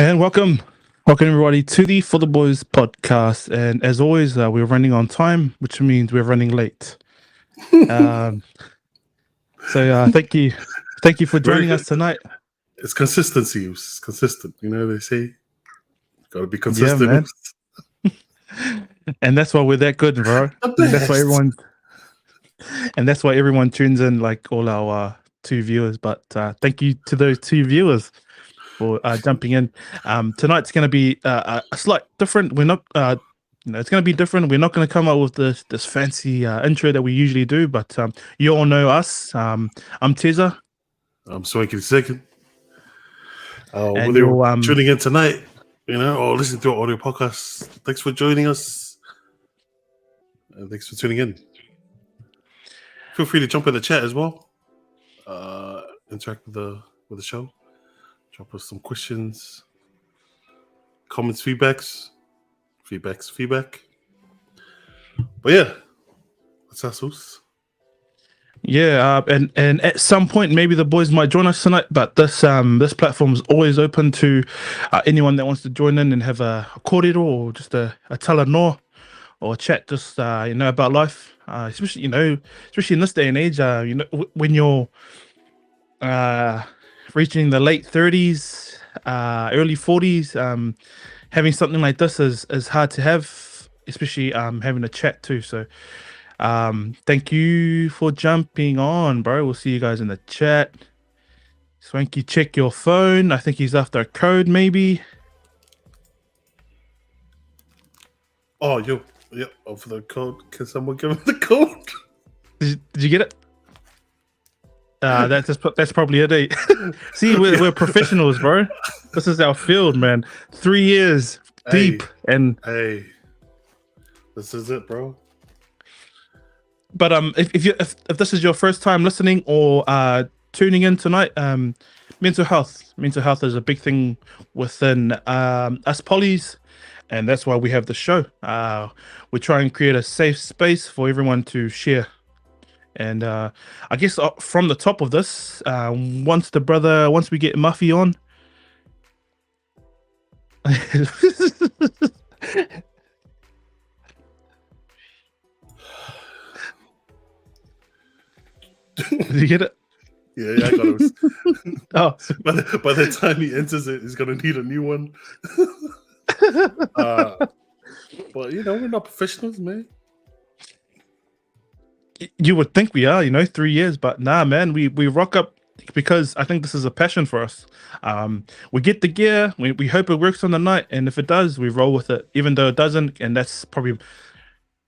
And welcome everybody to the For the Boys podcast. And as always, we're running on time, which means we're running late. Um, so thank you for Very joining good. us tonight. It's consistency. It's consistent. They say gotta be Yeah, consistent. man. And that's why we're that good, bro. The And that's why best. everyone tunes in, like all our two viewers. But thank you to those two viewers for jumping in. Tonight's going to be a slight different. We're not, it's going to be different. We're not going to come up with this fancy intro that we usually do, but you all know us. I'm Teza, I'm Swanky the second. and Whether you're you're tuning in tonight, or listening to our audio podcast, thanks for joining us. And thanks for tuning in. Feel free to jump in the chat as well. Interact with the show. Drop us some questions, comments, feedback. But yeah, that's us. Yeah, and at some point maybe the boys might join us tonight. But this platform is always open to anyone that wants to join in and have a kōrero or just a tala noa or chat just about life, especially especially in this day and age. When you're reaching the late 30s, early 40s, having something like this is hard to have, especially having a chat too. So thank you for jumping on, bro. We'll see you guys in the chat. Swanky, check your phone. I think he's after a code, maybe. Oh, for the code. Can someone give him the code? Did you get it? That's probably it. Eh? See, we're professionals, bro. This is our field, man. 3 years deep, and hey, this is it, bro. But if this is your first time listening or tuning in tonight, mental health is a big thing within us polys, and that's why we have the show. We try and create a safe space for everyone to share. And I guess from the top of this, once we get Muffy on. Did you get it? Yeah, I got it. Oh, by the time he enters it, he's gonna need a new one. But we're not professionals, man. You would think we are, 3 years, but nah, man, we rock up because I think this is a passion for us. We get the gear, we hope it works on the night, and if it does, we roll with it, even though it doesn't. And that's probably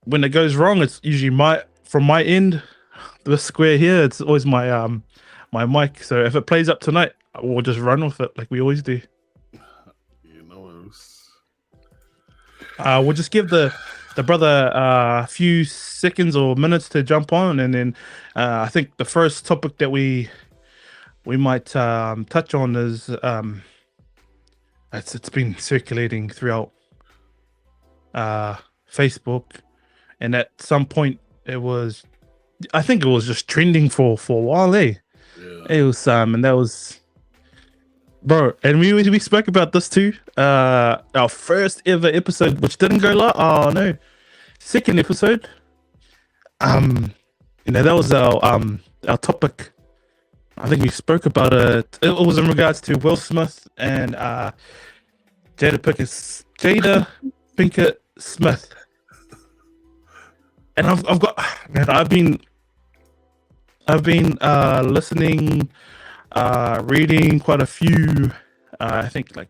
when it goes wrong. It's usually from my end, the square here. It's always my my mic. So if it plays up tonight, we'll just run with it like we always do. We'll just give the brother a few seconds or minutes to jump on, and then I think the first topic that we might touch on is it's been circulating throughout Facebook, and at some point I think it was just trending for a while. Yeah. It was and that was, bro, and we spoke about this too. Our first ever episode, which didn't go live. Oh no, second episode. That was our topic. I think we spoke about it. It was in regards to Will Smith and Jada Pinkett Smith. And I've been listening, reading quite a few. I think like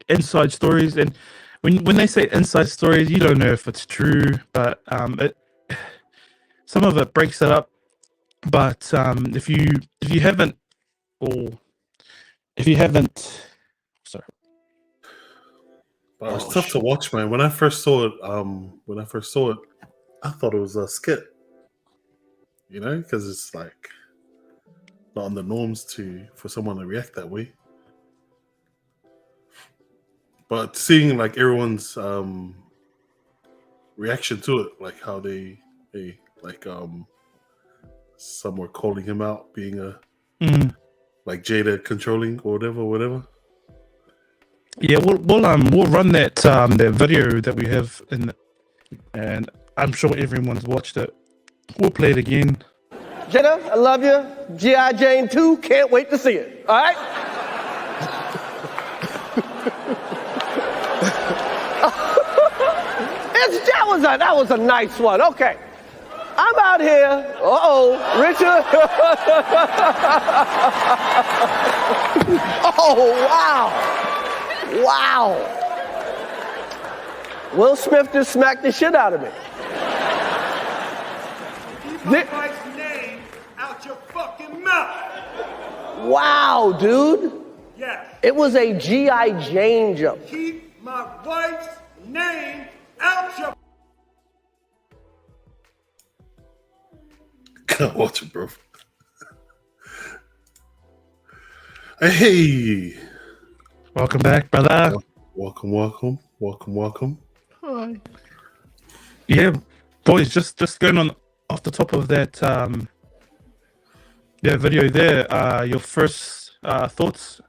inside stories, and when they say inside stories, you don't know if it's true, but some of it breaks it up. But if you haven't, sorry. But it was tough to watch, man. When I first saw it, I thought it was a skit. Because it's like not on the norms for someone to react that way. But seeing like everyone's reaction to it, like how they like some were calling him out being a like Jada controlling or whatever. Yeah, we'll run that video that we have and I'm sure everyone's watched it. We'll play it again. Jenna, I love you. G.I. Jane 2, can't wait to see it. All right? that was a nice one. Okay. I'm out here. Richard. Oh, wow. Wow. Will Smith just smacked the shit out of me. Keep my wife's name out your fucking mouth. Wow, dude. Yes. It was a G.I. Jane joke. Keep my wife's name out your... Can't watch it, bro. Hey. Welcome back, brother. Welcome. Hi. Yeah, boys, just going on off the top of that video there, your first thoughts?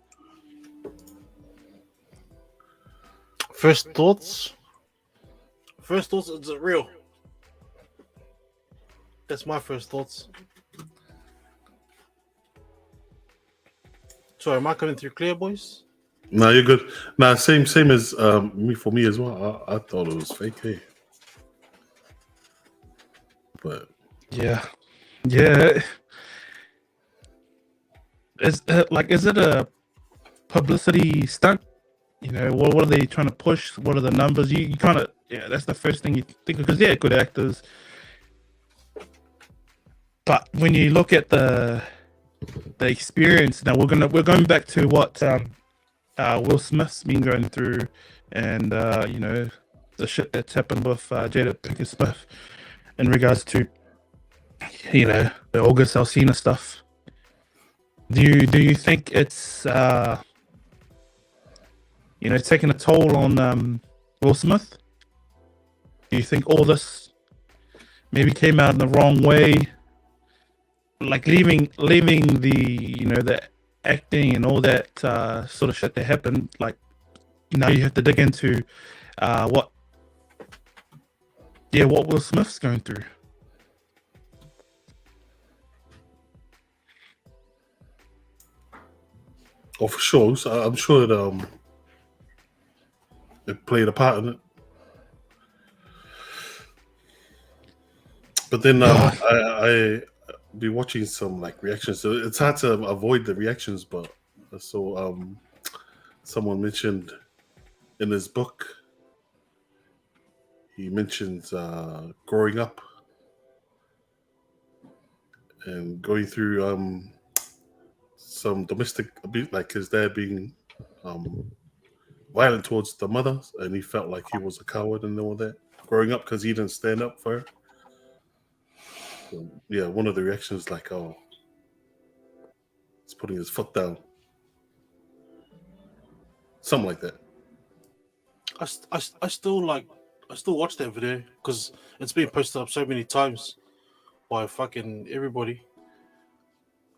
First thoughts, is it real? That's my first thoughts. Sorry, am I coming through clear, boys? No, you're good. Nah, same as me as well. I thought it was fake, hey. But Yeah. Is it a publicity stunt? You know, what are they trying to push? What are the numbers? You kind of, that's the first thing you think of, because good actors. But when you look at the experience, now we're going back to what Will Smith's been going through, and the shit that's happened with Jada Pinkett Smith in regards to the August Alsina stuff. Do you think it's taking a toll on Will Smith? Do you think all this maybe came out in the wrong way? Like leaving the acting and all that sort of shit that happened. Like now you have to dig into what Will Smith's going through. oh, for sure. So I'm sure it played a part in it. But then I be watching some like reactions. So it's hard to avoid the reactions, but so someone mentioned in his book, he mentions growing up and going through some domestic abuse, like his dad being violent towards the mother, and he felt like he was a coward and all that growing up because he didn't stand up for her. So, yeah, one of the reactions like, oh, he's putting his foot down, something like that. I still watch that video because it's been posted up so many times by fucking everybody,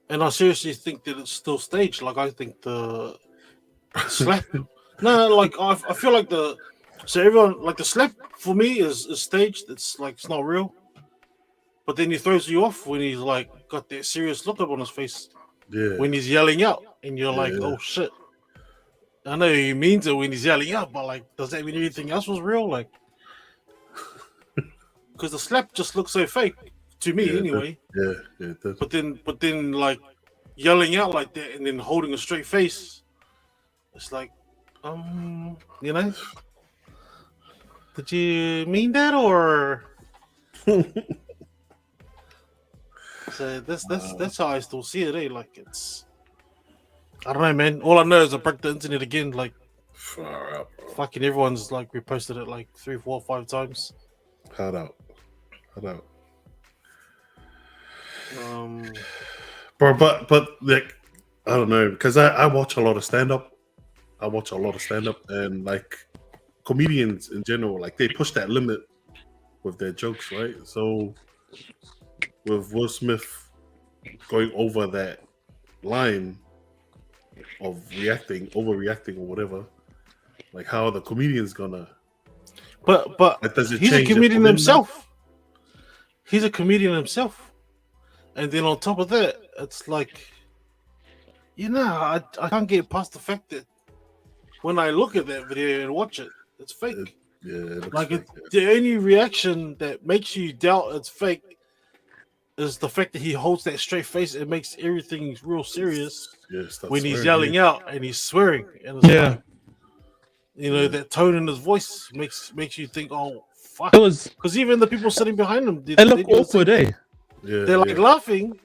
and I seriously think that it's still staged. Like I think the slap. No, like I feel like everyone like the slap for me is staged. It's like it's not real. But then he throws you off when he's like got that serious look up on his face. Yeah. When he's yelling out, and you're like, oh shit. I know he means it when he's yelling out, but like, does that mean everything else was real? Like, because the slap just looks so fake to me, anyway. Yeah, it does. But then, like, yelling out like that and then holding a straight face, it's like, did you mean that or? So that's how I still see it. Like it's, I don't know, man. All I know is I broke the internet again. Like, far out, bro. Fucking everyone's like reposted it like 3, 4, 5 times. Hard out. Bro, but like I don't know, because I watch a lot of stand up. And like comedians in general, like they push that limit with their jokes, right? So with Will Smith going over that line of overreacting or whatever, Like, how are the comedians gonna? But Like, does it he's a change it comedian for them himself. He's a comedian himself. And then on top of that, it's like, I can't get past the fact that when I look at that video and watch it, it's fake. Yeah, it looks Like fake, the only reaction that makes you doubt it's fake is the fact that he holds that straight face. It makes everything real serious start when he's swearing, yelling out and he's swearing. And it's Yeah. like, that tone in his voice makes you think, oh fuck. It was. Because even the people sitting behind him, It looked awkward, eh? Yeah, they're like laughing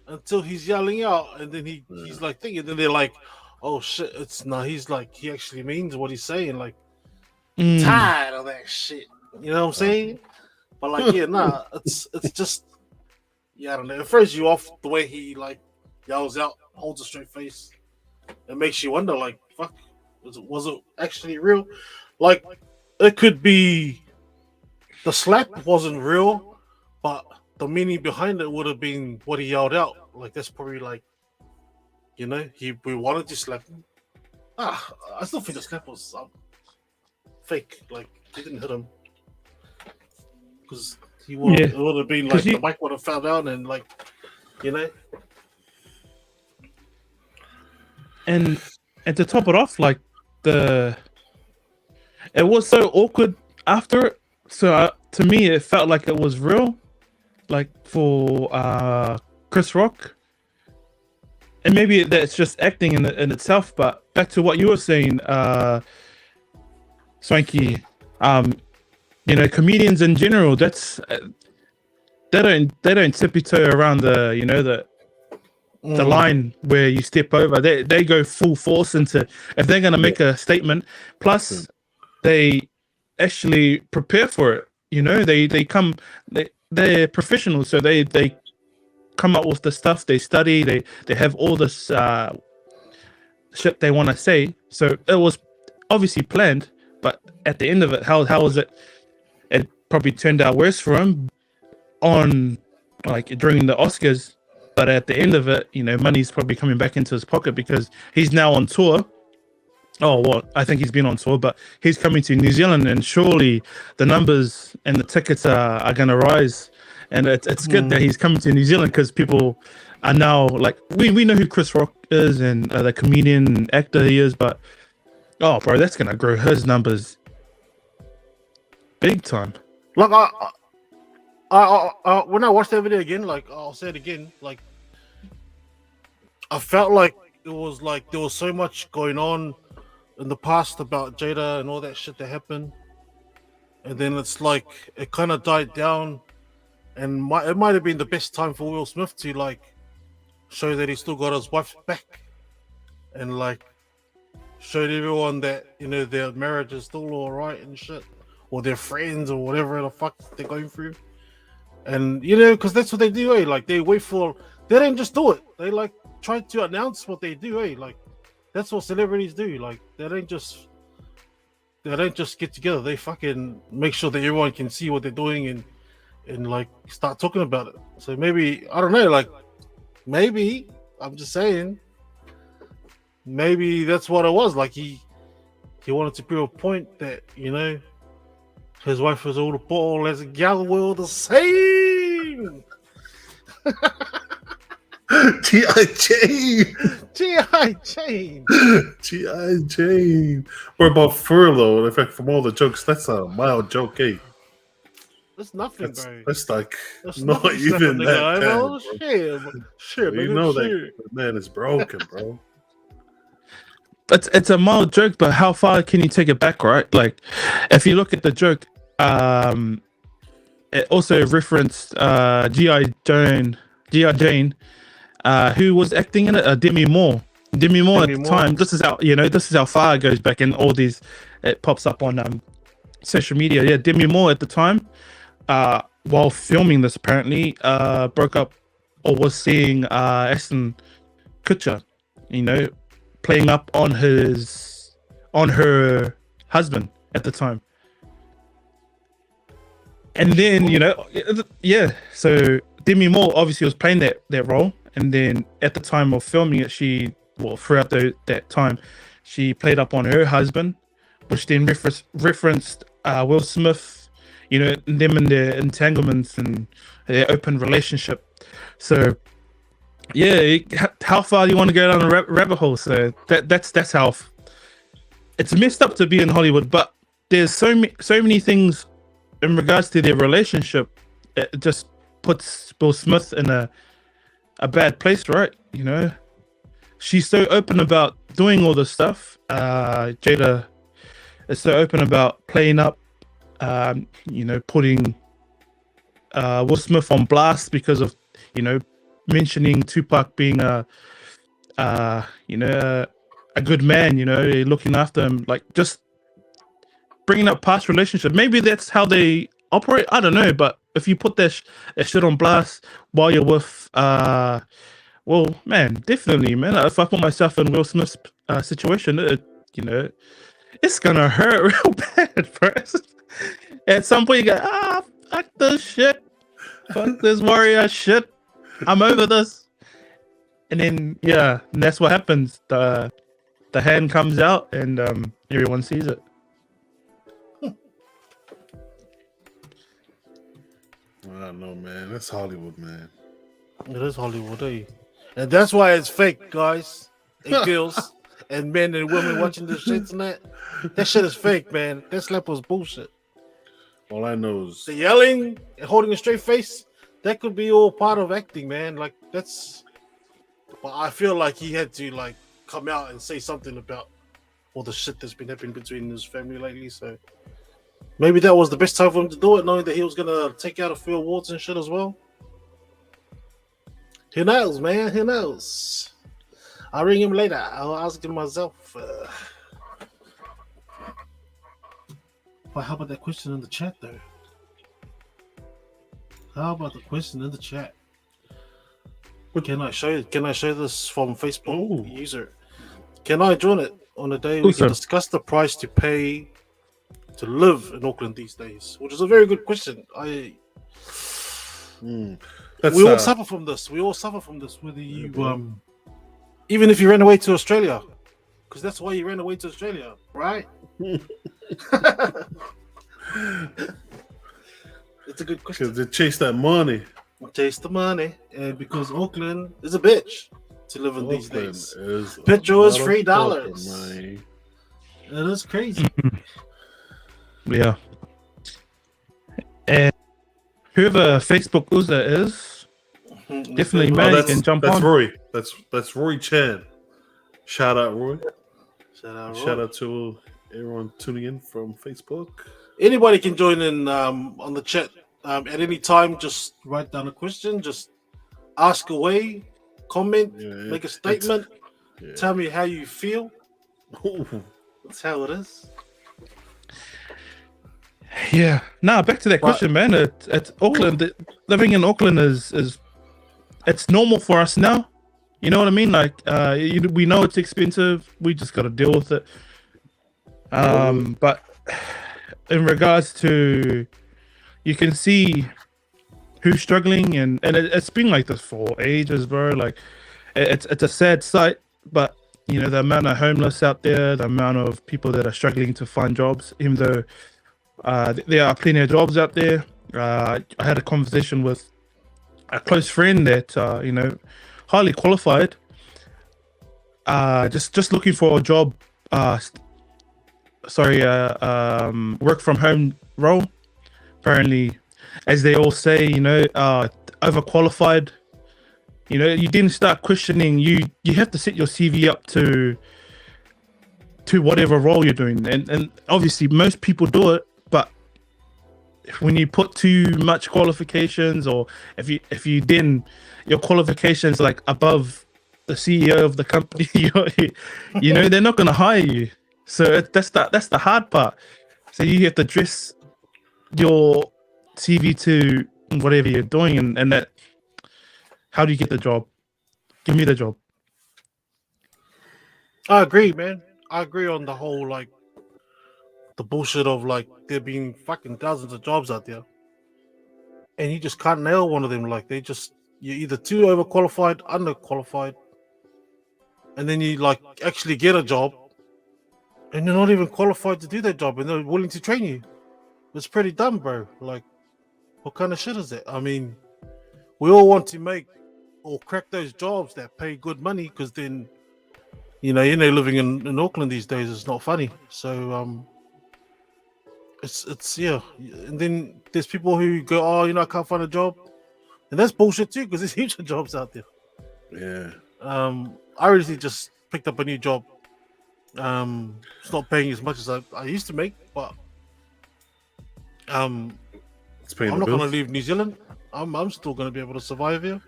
until he's yelling out, and then he's like thinking. Then they're like, "Oh shit!" He actually means what he's saying. Like, tired of that shit. You know what I'm saying? But like, it's just, I don't know. It throws you off the way he like yells out, holds a straight face. It makes you wonder, like, fuck, was it actually real? Like, it could be the slap wasn't real, but the meaning behind it would have been what he yelled out. Like, that's probably like, we wanted to slap him. I still think the slap was fake. Like, he didn't hit him because it would have been like the mic would have found out and like, And to top it off, like it was so awkward after it. So to me, it felt like it was real. Like for Chris Rock, and maybe that's just acting in itself. But back to what you were saying, Swanky, comedians in general, that's they don't tiptoe around the line where you step over. They go full force into if they're gonna make a statement. Plus, they actually prepare for it. They're professionals, so they come up with the stuff. They study. They have all this shit they want to say. So it was obviously planned, but at the end of it, how was it? It probably turned out worse for him on like during the Oscars. But at the end of it, money's probably coming back into his pocket because he's now on tour. Oh, well, I think he's been on tour, but he's coming to New Zealand, and surely the numbers and the tickets are going to rise. And it's good that he's coming to New Zealand because people are now like, we know who Chris Rock is and the comedian and actor he is, but oh, bro, that's going to grow his numbers big time. Like, I when I watched that video again, like, I'll say it again, like, I felt like it was like there was so much going on in the past about Jada and all that shit that happened, and then it's like it kind of died down, and it might have been the best time for Will Smith to like show that he still got his wife's back, and like showed everyone that their marriage is still all right and shit, or their friends or whatever the fuck they're going through, and because that's what they do, eh? Like they don't just do it, they like try to announce what they do, eh? Like that's what celebrities do. Like they don't just get together. They fucking make sure that everyone can see what they're doing and like start talking about it. So maybe I don't know. Like maybe I'm just saying. Maybe that's what it was. Like he wanted to prove a point that his wife was all the ball as a gal were all the same. G.I. Jane. G.I. Jane. G.I. Jane. Or about furlough. In fact, from all the jokes, that's a mild joke, eh? That's nothing, bro. That's like that's not even that bad, bro. Shit, you know that man is broken, bro. It's a mild joke, but how far can you take it back, right? Like, if you look at the joke, it also referenced G.I. Jane, who was acting in it, Demi Moore. Demi Moore at the time. This is how far it goes back, and all these it pops up on social media. Yeah, Demi Moore at the time, while filming this, apparently broke up or was seeing Ashton Kutcher, playing up on her husband at the time. And then, so Demi Moore obviously was playing that role. And then at the time of filming it, throughout that time, she played up on her husband. which then referenced Will Smith, them and their entanglements and their open relationship. So yeah, how far do you want to go down a rabbit hole? So that's how it's messed up to be in Hollywood, but there's so many things in regards to their relationship. It just puts Will Smith in a bad place, right? She's so open about doing all this stuff. Jada is so open about playing up, putting Will Smith on blast because of, mentioning Tupac being a good man, looking after him, like just bringing up past relationship. Maybe that's how they operate. I don't know, but if you put that shit on blast while you're with, well, man, definitely, man. If I put myself in Will Smith's situation, it's gonna hurt real bad, bro. At some point, you go, fuck this shit, fuck this warrior shit. I'm over this, and then and that's what happens. The hand comes out, and everyone sees it. I don't know, man. That's Hollywood, man. It is Hollywood, eh? And that's why it's fake, guys and girls and men and women watching this shit tonight. That shit is fake, man. That slap was bullshit. All I know is The yelling and holding a straight face, that could be all part of acting, man. Like that's. But I feel like he had to like come out and say something about all the shit that's been happening between his family lately. So maybe that was the best time for him to do it, knowing that he was gonna take out a few awards and shit as well. Who knows, man? Who knows? I'll ring him later. I'll ask him myself. But how about that question in the chat, though? How about the question in the chat? Can I show this from Facebook user? Can I join it on a day we can discuss the price to pay to live in Auckland these days? Which is a very good question. We all suffer from this. We all suffer from this. Whether you, even if you ran away to Australia, because that's why you ran away to Australia, right? It's a good question. Because they chase that money. Chase the money, and because Auckland is a bitch to live in these days. Petrol is $3. It is crazy. Yeah. And whoever Facebook user is, definitely, man, you can jump that's on. Roy. That's Roy Chan. Shout out, Roy. Shout out to everyone tuning in from Facebook. Anybody can join in on the chat at any time. Just write down a question. Just ask away, comment, make a statement. Tell me how you feel. That's how it is. Yeah. Now back to that question, man. It's Auckland. Living in Auckland is it's normal for us now. You know what I mean? Like, we know it's expensive. We just got to deal with it. But in regards to, you can see who's struggling, and it's been like this for ages, bro. Like, it's a sad sight, but the amount of homeless out there, the amount of people that are struggling to find jobs, even though there are plenty of jobs out there. I had a conversation with a close friend that highly qualified, just looking for a job, work from home role. Apparently, as they all say, overqualified. You didn't start questioning. You have to set your CV up to whatever role you're doing, and obviously most people do it. But when you put too much qualifications, or if you then your qualifications like above the CEO of the company, they're not going to hire you. So that's the hard part. So you have to dress your CV to whatever you're doing, and that. How do you get the job? Give me the job. I agree, man. I agree on the whole, like, the bullshit of, like, there being fucking thousands of jobs out there. And you just can't nail one of them. Like, you're either too overqualified, underqualified. And then you, like, actually get a job. and you're not even qualified to do that job, and they're willing to train you. It's pretty dumb, bro. Like, what kind of shit is that? I mean, we all want to make or crack those jobs that pay good money, because then, living in Auckland these days is not funny. So it's yeah. And then there's people who go, oh, I can't find a job, and that's bullshit too, because there's heaps of jobs out there. Yeah. I recently just picked up a new job. It's not paying as much as I used to make, but It's paying I'm the not going to bills. leave New Zealand. I'm still going to be able to survive here.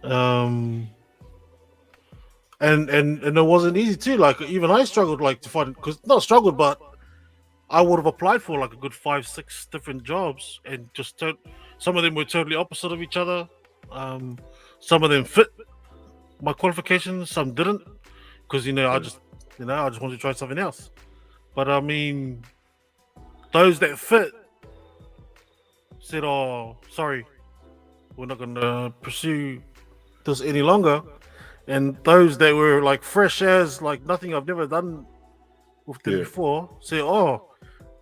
And it wasn't easy too. Like, even I struggled to find, because not struggled, but I would have applied for like a good 5-6 different jobs, and just some of them were totally opposite of each other. Some of them fit my qualifications, some didn't, because I just wanted to try something else. But I mean, those that fit said, "Oh, sorry, we're not going to pursue this any longer." And those that were like fresh as, like nothing I've never done with them before, say, "Oh,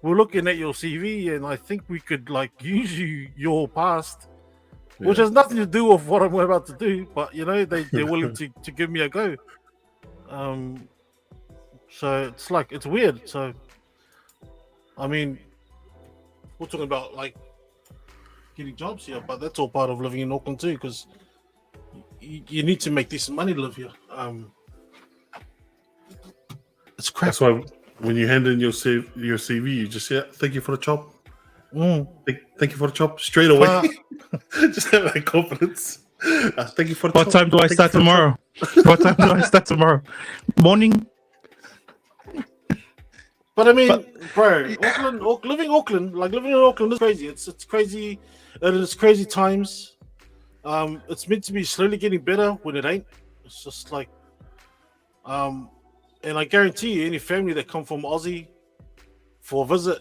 we're looking at your CV, and I think we could like use your past." Which has nothing to do with what I'm about to do, but they're willing to give me a go. So it's weird. So, I mean, we're talking about like getting jobs here, but that's all part of living in Auckland too, because you need to make decent money to live here. It's crap. That's why when you hand in your CV, you just say, "Thank you for the job." Thank you for the job straight away. Just have that confidence. Thank you for the What job. time do I start tomorrow? What time do I start tomorrow? Morning? But I mean, bro, living in Auckland is crazy. It's crazy. It is crazy times. It's meant to be slowly getting better when it ain't. It's just like, and I guarantee you, any family that come from Aussie for a visit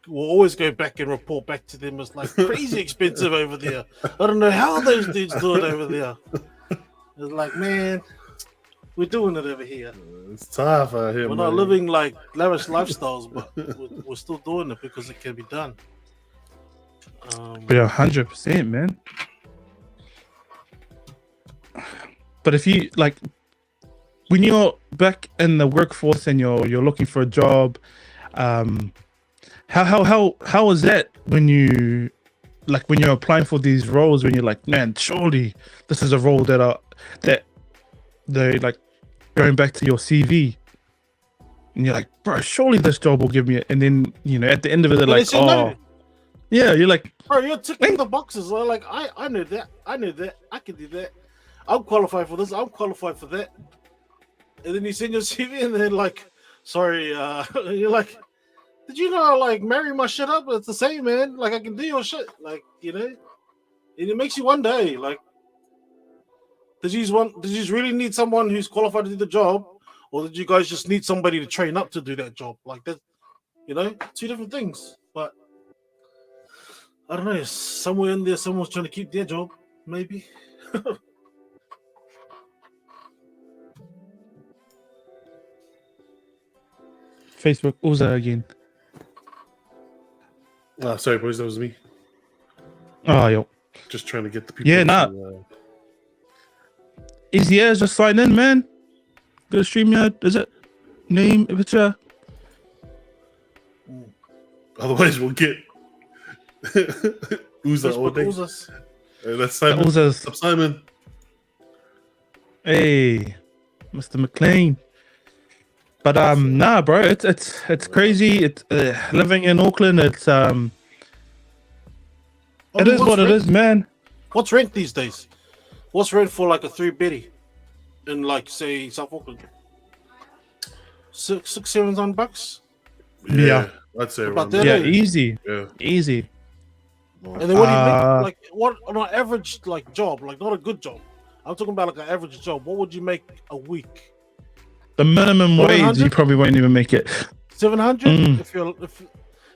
will always go back and report back to them as like crazy expensive over there. I don't know how those dudes do it over there. It's like, man, we're doing it over here. It's tough out here. We're man. not living like lavish lifestyles, but we're still doing it because it can be done. Yeah, 100%, man. But if you like, when you're back in the workforce and you're looking for a job, how is that when you're applying for these roles, when you're like, man, surely this is a role that they like going back to your CV, and you're like, bro, surely this job will give me it, and then at the end of it they're But they like, said no. yeah, you're like, Bro, you're ticking the boxes. Like, I know that. I know that. I can do that. I'm qualified for this. I'm qualified for that. And then you send your CV and they're like, sorry, you're like, did you know I like marry my shit up? It's the same, man. Like, I can do your shit. Like, and it makes you wonder, hey, like, did you really need someone who's qualified to do the job? Or did you guys just need somebody to train up to do that job? Like that, two different things. But I don't know, somewhere in there, someone's trying to keep their job, maybe. Facebook Uza again. Sorry, boys, that was me. Oh, yo. Just trying to get the people. Yeah, nah. Easy as just sign in, man. Go to StreamYard. Is it name, picture? Otherwise, we'll get Uza all day. Uzas. That's Simon. Uza's. What's up, Simon? Hey, Mr. McLean. But nah, bro, it's crazy. It's living in Auckland. It is what it is, man. What's rent these days? What's rent for like a 3-beddy in like say South Auckland? $600-700. Yeah. I'd say About around that, Yeah, there. easy, Yeah. easy. And then what do you make? Like what on an average like job? Like not a good job. I'm talking about like an average job. What would you make a week? The minimum wage, 700? you probably won't even make it. 700? If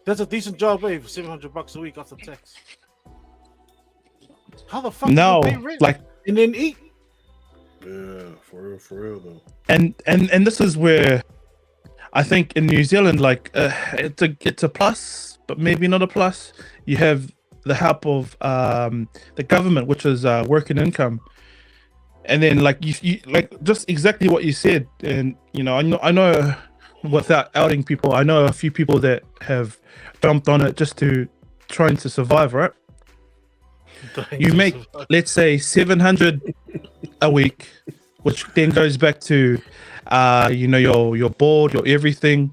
that's a decent job, for $700 a week after tax. How the fuck No, do you pay rent like, and then eat? Yeah, for real though. and this is where I think in New Zealand, like it's a plus, but maybe not a plus. You have the help of the government, which is working income, and then like you like just exactly what you said. And I know without outing people, I know a few people that have jumped on it just to trying to survive. Right? You make, let's say, 700 a week, which then goes back to your board, your everything,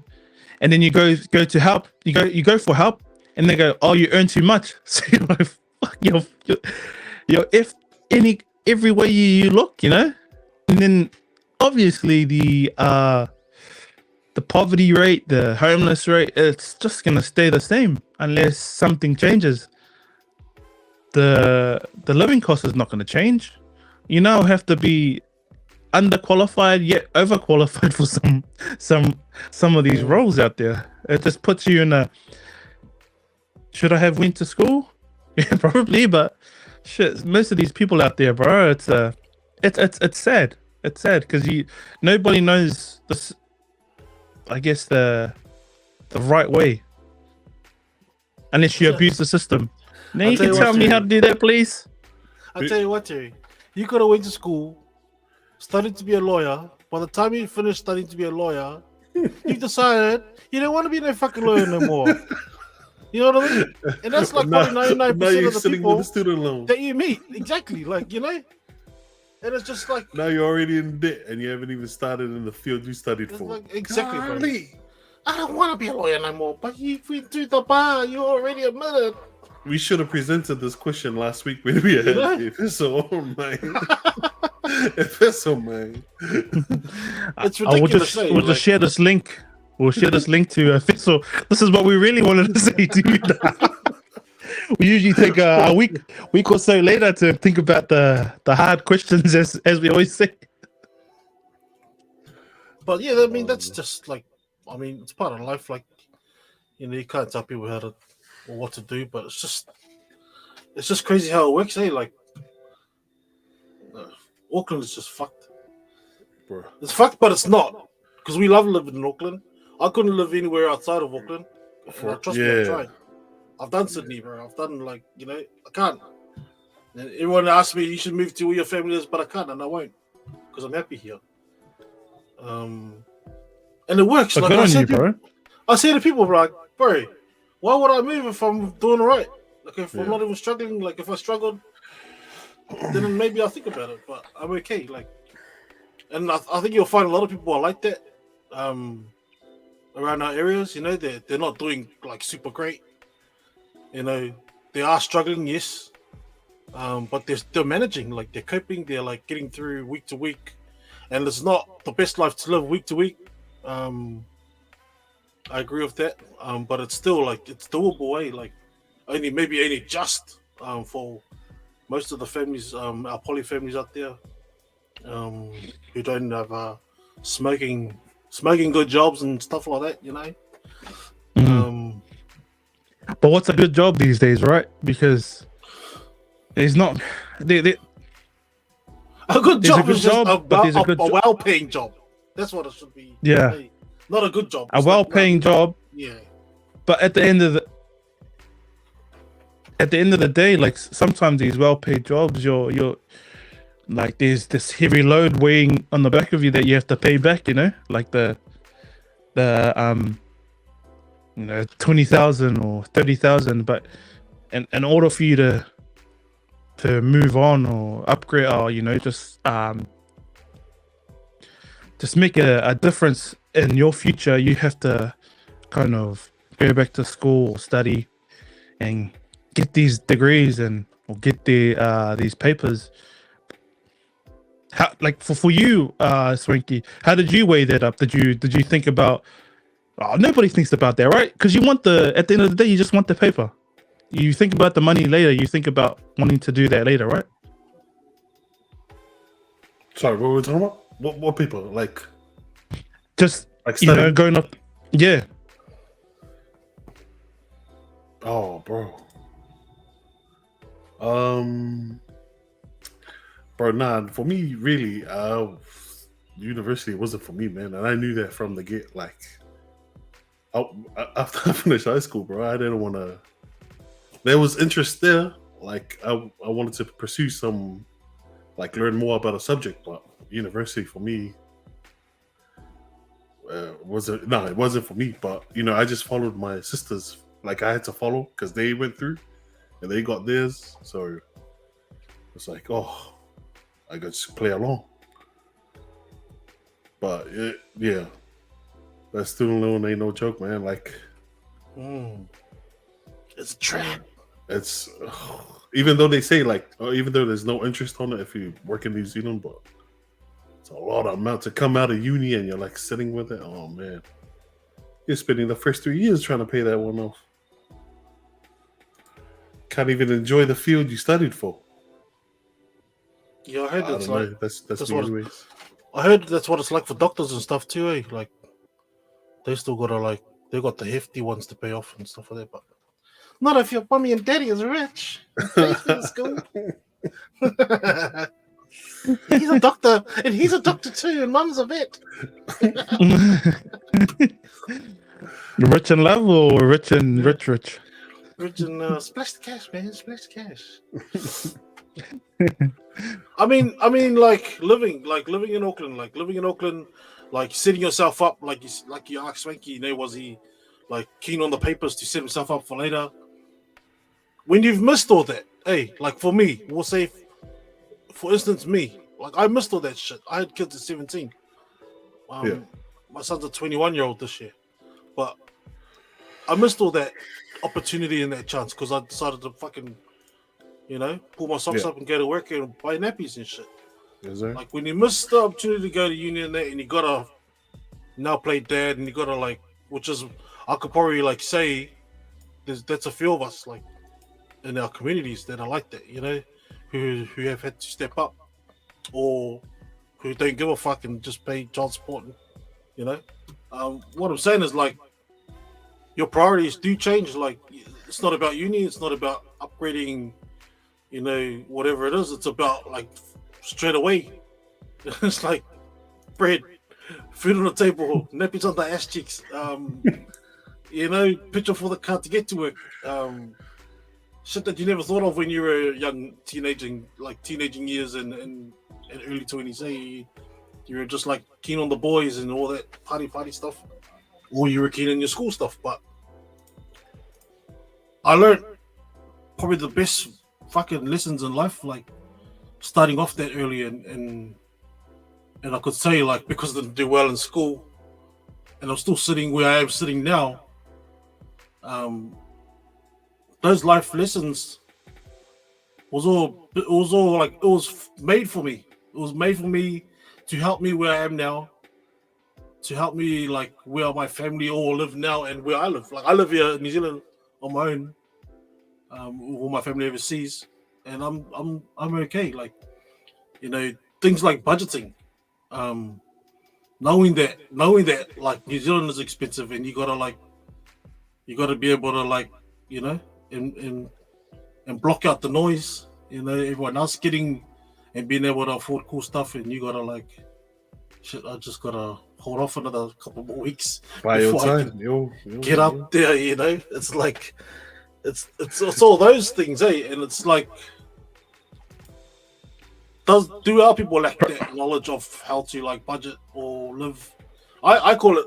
and then you go to help, you go for help, and they go, oh, you earn too much. So you're like, fuck, you're if every way you look, and then obviously the poverty rate, the homeless rate, it's just gonna stay the same unless something changes. The living cost is not going to change. You now have to be underqualified yet overqualified for some of these roles out there. It just puts you in a, should I have went to school? Yeah, probably, but shit, most of these people out there, bro, it's sad. It's sad because nobody knows this, I guess, the right way unless you abuse the system. Now you can tell me how to do that, please. I'll tell you what, Terry. You could have went to school, studied to be a lawyer. By the time you finished studying to be a lawyer, you decided you don't want to be no fucking lawyer no more. You know what I mean? And that's like probably 99% of the people student loan that you meet. Exactly. Like, and it's just like... Now you're already in debt and you haven't even started in the field you studied for. Like, exactly. I don't want to be a lawyer no more, but if we do the bar, you already admitted. We should have presented this question last week when we had Efeso on, man. Efeso, man. It's ridiculous. We'll just share this link. We'll share this link to Efeso. This is what we really wanted to say to you. We usually take a week or so later to think about the hard questions, as we always say. But yeah, I mean, that's just like, I mean, it's part of life. Like, you can't tell people how to or what to do, but it's just crazy how it works. Like, Auckland is just fucked. Bro. It's fucked, but it's not, because we love living in Auckland. I couldn't live anywhere outside of Auckland. Trust me, I've tried. I've done Sydney, bro. I've done I can't. And everyone asks me, you should move to where your family is, but I can't, and I won't, because I'm happy here. And it works. But like I say to people, like, bro, why would I move if I'm doing all right? Like, if I'm not even struggling, like, if I struggled, then maybe I'll think about it. But I'm okay. Like, and I think you'll find a lot of people are like that around our areas. They're not doing like super great. They are struggling, yes, but they're still managing. Like, they're coping. They're like getting through week to week, and it's not the best life to live week to week. I agree with that, but it's still like it's doable. Like only just for most of the families, our poly families out there, who don't have smoking good jobs and stuff like that. But what's a good job these days, right? Because it's not. A good job is just a well-paying job. That's what it should be. Yeah. Not a good job. A well-paying job. Yeah. But at the end of the day, like sometimes these well-paid jobs, you're like there's this heavy load weighing on the back of you that you have to pay back. Like the 20,000 or 30,000. But in order for you to move on or upgrade or just make a difference in your future, you have to kind of go back to school or study and get these degrees or get these papers. How, like for you, Swanky, how did you weigh that up? Did you think about? Oh, nobody thinks about that, right? Because at the end of the day, you just want the paper. You think about the money later. You think about wanting to do that later, right? Sorry, what were we talking about? What people like? Just like studying? Going up. Yeah. Oh, bro. Bro, nah. For me, really, university wasn't for me, man, and I knew that from the get. Like, After I finished high school, bro, I didn't want to. There was interest there. Like I wanted to pursue some, like learn more about a subject, but university for me wasn't. No, it wasn't for me. But I just followed my sisters. Like I had to follow because they went through and they got theirs. So it's like, oh, I could just play along. But yeah, that student loan ain't no joke, man. Like It's a trap. it's even though they say like, even though there's no interest on it if you work in New Zealand, but it's a lot of amount to come out of uni and you're like sitting with it. Oh man, you're spending the first 3 years trying to pay that one off. Can't even enjoy the field you studied for. Yeah, I heard I it's don't like know. That's me what anyways. I heard that's what it's like for doctors and stuff too, eh? Like they still gotta like they got the hefty ones to pay off and stuff like that, but not if your mommy and daddy is rich and pays for the school. He's a doctor, and he's a doctor too, and mum's a vet. Rich in love or rich and rich? Rich and splash the cash, man, splash the cash. I mean, like living in Auckland, like setting yourself up, like you asked Swanky, was he like keen on the papers to set himself up for later? When you've missed all that, hey, like for me, we'll say, for instance, me, like I missed all that shit. I had kids at 17. My son's a 21-year-old this year, but I missed all that opportunity and that chance because I decided to fucking, pull my socks up and go to work and buy nappies and shit. Is there? Like when you miss the opportunity to go to uni and that, and you gotta now play dad, and you gotta like, which is I could probably like say, that's a few of us like in our communities that are like that, who have had to step up or who don't give a fuck and just pay child support. What I'm saying is like your priorities do change. Like it's not about uni, it's not about upgrading, whatever it is. It's about like straight away. It's like bread, food on the table, nappies on the ass cheeks. Picture for the car to get to work. Shit that you never thought of when you were young, teenaging years and early 20s. Hey, you were just like keen on the boys and all that party stuff, or you were keen on your school stuff. But I learned probably the best fucking lessons in life, like starting off that early, and I could say like because I didn't do well in school, and I'm still sitting where I am sitting now. Those life lessons was made for me. It was made for me to help me where I am now, to help me like where my family all live now and where I live. Like I live here in New Zealand on my own, with all my family overseas, and I'm okay. Like things like budgeting, knowing that like New Zealand is expensive and you gotta be able to like and block out the noise. Everyone else getting and being able to afford cool stuff, and you gotta like, shit. I just gotta hold off another couple more weeks By your before I time, can get up there. It's like it's all those things, and it's like, do our people lack that knowledge of how to like budget or live? I call it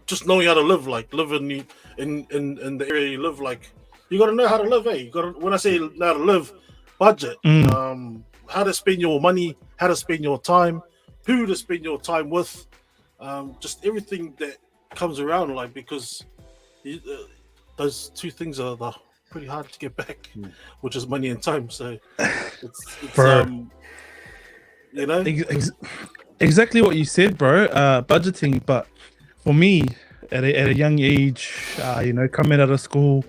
just knowing how to live, like live in the area you live. Like you got to know how to live. You got to, when I say know how to live, budget, how to spend your money, how to spend your time, who to spend your time with, just everything that comes around. Like because those two things are pretty hard to get back, which is money and time. So it's Exactly what you said, bro. Budgeting, but for me, at a young age, coming out of school,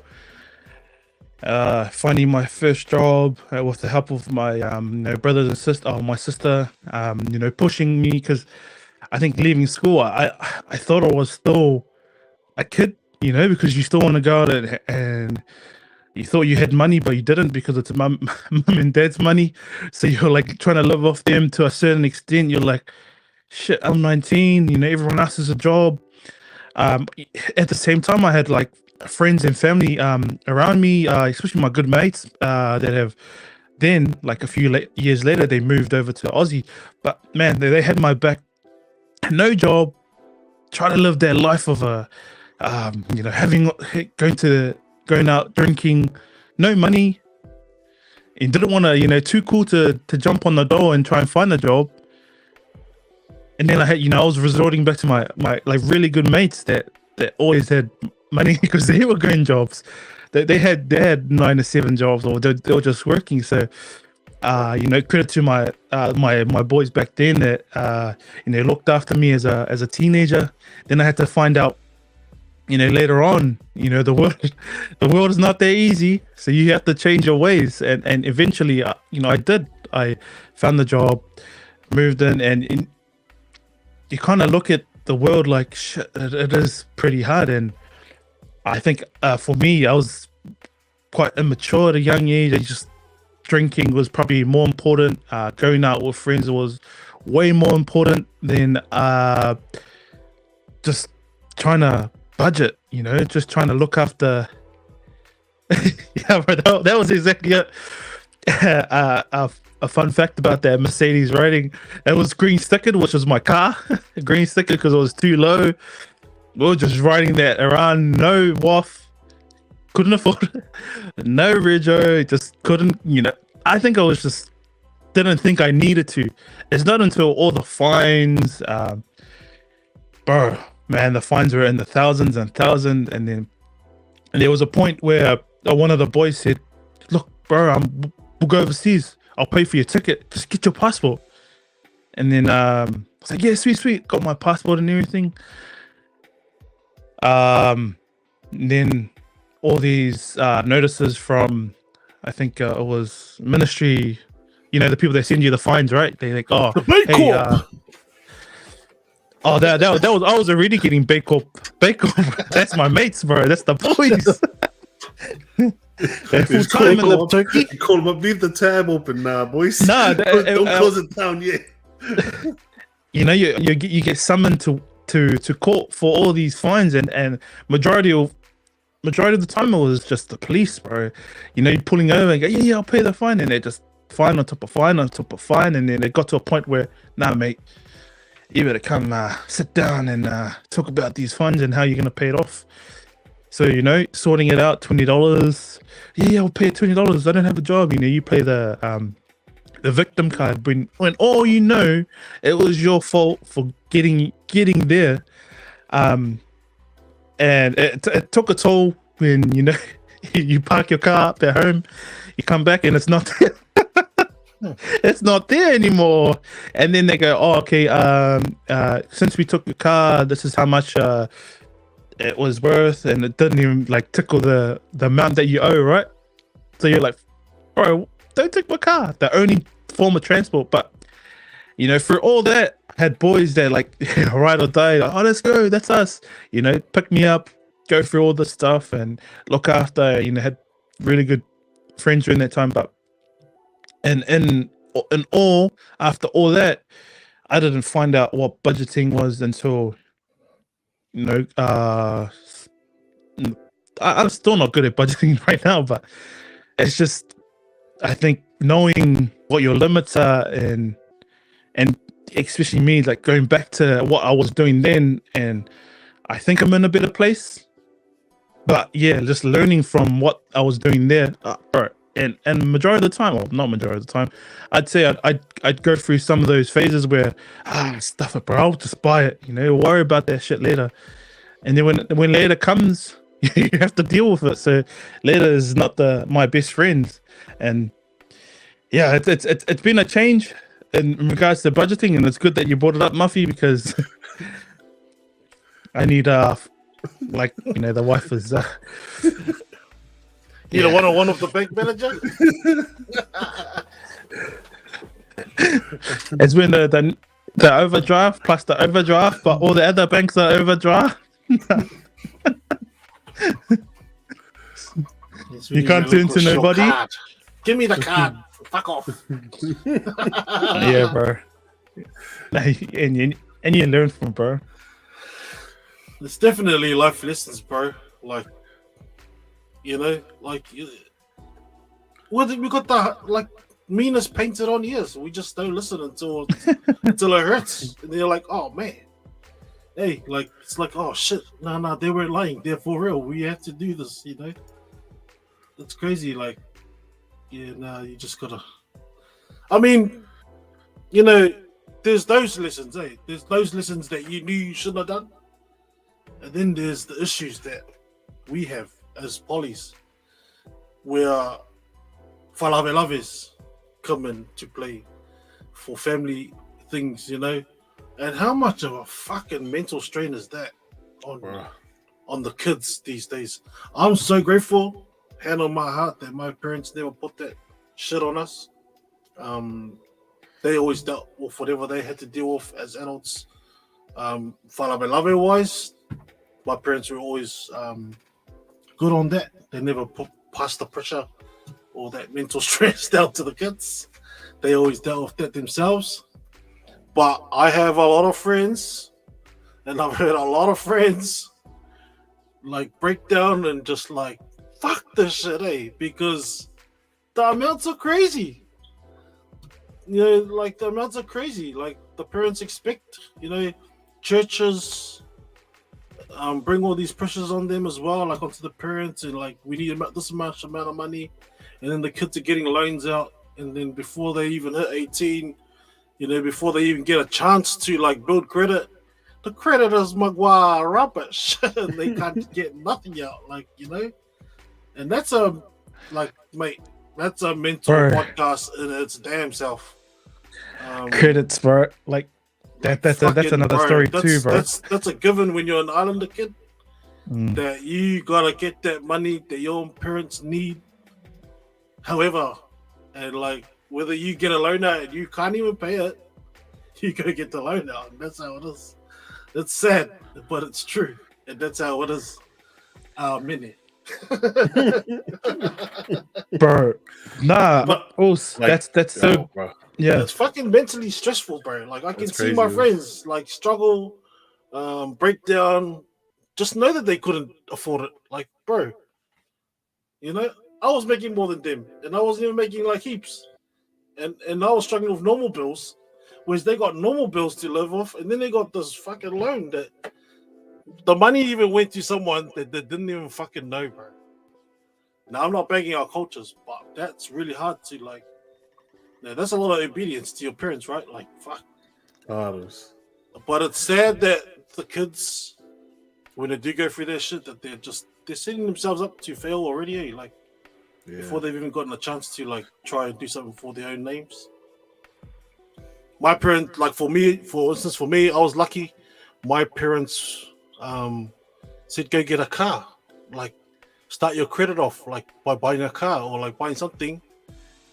finding my first job with the help of my brothers and my sister, pushing me, because I think leaving school, I thought I was still a kid, because you still want to go out and you thought you had money, but you didn't, because it's mum and dad's money. So you're like trying to live off them to a certain extent. You're like, shit, I'm 19, everyone else has a job. At the same time, I had like friends and family around me, especially my good mates that have then, like a few years later, they moved over to Aussie. But man, they had my back. No job, trying to live their life of a, having going out drinking, no money, and didn't want to, too cool to jump on the door and try and find a job. And then I was resorting back to my like really good mates that always had money because they were going jobs. They had 9 to 7 jobs, or they were just working. So, credit to my my boys back then that looked after me as a teenager. Then I had to find out, later on, the world is not that easy. So you have to change your ways, and eventually, I did. I found the job, moved in, and you kind of look at the world like, shit, it is pretty hard. And I think for me, I was quite immature at a young age. I just drinking was probably more important. Going out with friends was way more important than just trying to budget, just trying to look after. Yeah, but that was exactly it. A fun fact about that Mercedes riding, it was green stickered, which was my car. Green stickered because it was too low. We were just riding that around, no WAF, couldn't afford it. No rego, just couldn't, I think I was just didn't think I needed to. It's not until all the fines, bro, man, the fines were in the thousands and thousands. And then there was a point where one of the boys said, look, bro, we'll go overseas. I'll pay for your ticket. Just get your passport. And then I was like, yeah, sweet. Got my passport and everything. Then all these notices from, I think it was ministry, the people that send you the fines, right? They like, oh, hey, that was, I was already getting Bay Corp. That's my mates, bro. That's the boys. Call them up. Leave the tab open now, boys. Nah, don't close it down yet. You get summoned to court for all these fines, and majority of the time it was just the police, bro. You're pulling over and go, yeah, I'll pay the fine, and they just fine on top of fine on top of fine, and then it got to a point where, nah, mate, you better come sit down and talk about these fines and how you're gonna pay it off. So, sorting it out, $20. Yeah, I'll pay $20. I don't have a job. You play the victim card when all it was your fault for getting there. And it took a toll when, you park your car up at home, you come back and it's not there. It's not there anymore. And then they go, oh, okay, since we took your car, this is how much it was worth, and it didn't even like tickle the amount that you owe, right? So you're like, bro, don't take my car, the only form of transport. But for all that, I had boys that like ride or die, like, oh, let's go, that's us, pick me up, go through all this stuff and look after, had really good friends during that time. But in all, after all that, I didn't find out what budgeting was until I'm still not good at budgeting right now, but it's just, I think, knowing what your limits are, and especially me, like going back to what I was doing then, and I think I'm in a better place. But yeah, just learning from what I was doing there, and majority of the time, well, not majority of the time, I'd say I'd go through some of those phases where stuff it, bro, I'll just buy it, worry about that shit later. And then when later comes, you have to deal with it. So later is not my best friend. And yeah, it's been a change in regards to budgeting, and it's good that you brought it up, Muffy, because I need the wife is You the one-on-one of the bank manager? It's been the overdraft plus the overdraft, but all the other banks are overdraft. You can't turn to nobody. Card. Give me the card. Fuck off. Yeah, bro. And you learn from, bro. It's definitely life lessons, bro. Like, you know, like we got the like meanness painted on ears. We just don't listen until it hurts, and they're like, oh man, hey, like it's like, oh shit, no, they weren't lying. They're for real. We have to do this, you know. It's crazy. Like, yeah, nah, you just gotta. I mean, you know, there's those lessons, eh? There's those lessons that you knew you shouldn't have done, and then there's the issues that we have as polys, where falavelavers come into play for family things, you know, and how much of a fucking mental strain is that on the kids these days? I'm so grateful, hand on my heart, that my parents never put that shit on us. They always dealt with whatever they had to deal with as adults. Falavelave wise, my parents were always good on that. They never passed the pressure or that mental stress down to the kids. They always dealt with that themselves. But I have a lot of friends, and I've heard a lot of friends like break down and just like, fuck this shit, eh? Because the amounts are crazy. You know, like the amounts are crazy. Like the parents expect, you know, churches bring all these pressures on them as well, like onto the parents, and like we need this much amount of money, and then the kids are getting loans out, and then before they even hit 18, you know, before they even get a chance to like build credit, the creditors magwa rubbish, and they can't get nothing out, like, you know, and that's a like, mate, that's a mental podcast in its damn self. Credits, bro. Like that's another story too, bro. That's a given when you're an islander kid. That you gotta get that money that your parents need. However, and like whether you get a loan out and you can't even pay it, you gotta get the loan out, and that's how it is. It's sad, but it's true, and that's how it is. Minute. Bro, nah, But, also, like, that's so bro. yeah. It's fucking mentally stressful, bro. Like I can That's see crazy, my man. friends like struggle, break down. Just know that they couldn't afford it. Like, bro, you know, I was making more than them, and I wasn't even making like heaps, and I was struggling with normal bills, whereas they got normal bills to live off, and then they got this fucking loan that the money even went to someone that they didn't even fucking know, bro. Now I'm not banging our cultures, but that's really hard to like. Yeah, that's a lot of obedience to your parents, right? Like, fuck. But it's sad that the kids, when they do go through their shit, that they're setting themselves up to fail already, eh? Like, before they've even gotten a chance to like try and do something for their own names. My parents, like for instance, I was lucky. My parents said go get a car, like start your credit off, like by buying a car or like buying something,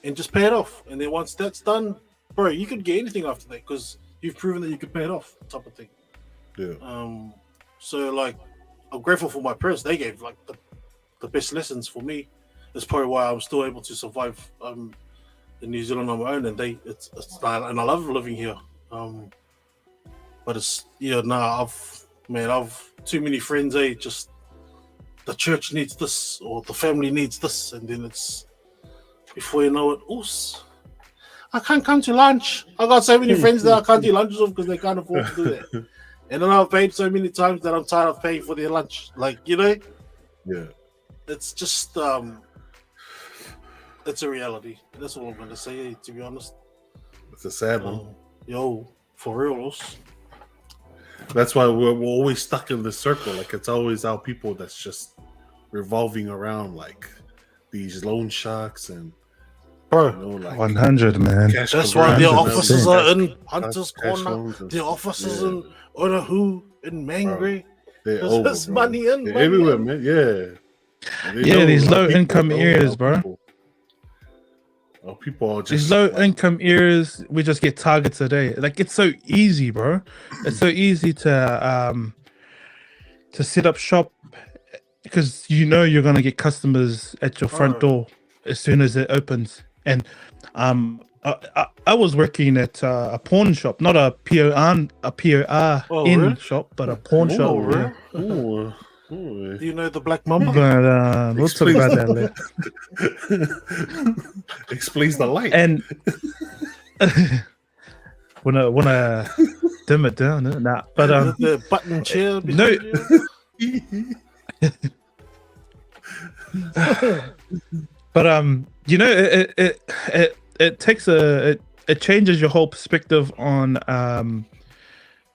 and just pay it off. And then once that's done, bro, you could get anything after that because you've proven that you could pay it off, type of thing. Yeah. So like, I'm grateful for my parents. They gave like the best lessons for me. That's probably why I'm still able to survive in New Zealand on my own. And and I love living here. But it's I've too many friends. Just the church needs this or the family needs this, and then it's before you know it, I can't come to lunch. I got so many friends that I can't do lunches with because they can't afford to do that. And then I've paid so many times that I'm tired of paying for their lunch. Like, you know, it's just it's a reality. That's all I'm gonna say. To be honest, It's a sad one. Yo, for real. That's why we're always stuck in this circle. Like it's always our people that's just revolving around like these loan sharks and bro, 100, man. That's why their offices are in Hunter's cash Corner. loans and Their stuff. offices in Oahu, in Mangere. They're There's over, this bro. money in, They're money everywhere, in. man. Yeah. And they Yeah, know these our low people, income know areas, our bro. people. Our people are just These low like, income areas, we just get targeted today. Like it's so easy, bro. It's so easy to set up shop because you know you're gonna get customers at your front Bro. door as soon as it opens. And I was working at a pawn shop, not a POR really? shop, but a pawn shop. Oh, Yeah. oh, Do you know the Black Mamba? But we'll talk Explains about that. that later. Explains the light. And wanna dim it down, nah. But The button chair. no. But you know, it takes it changes your whole perspective on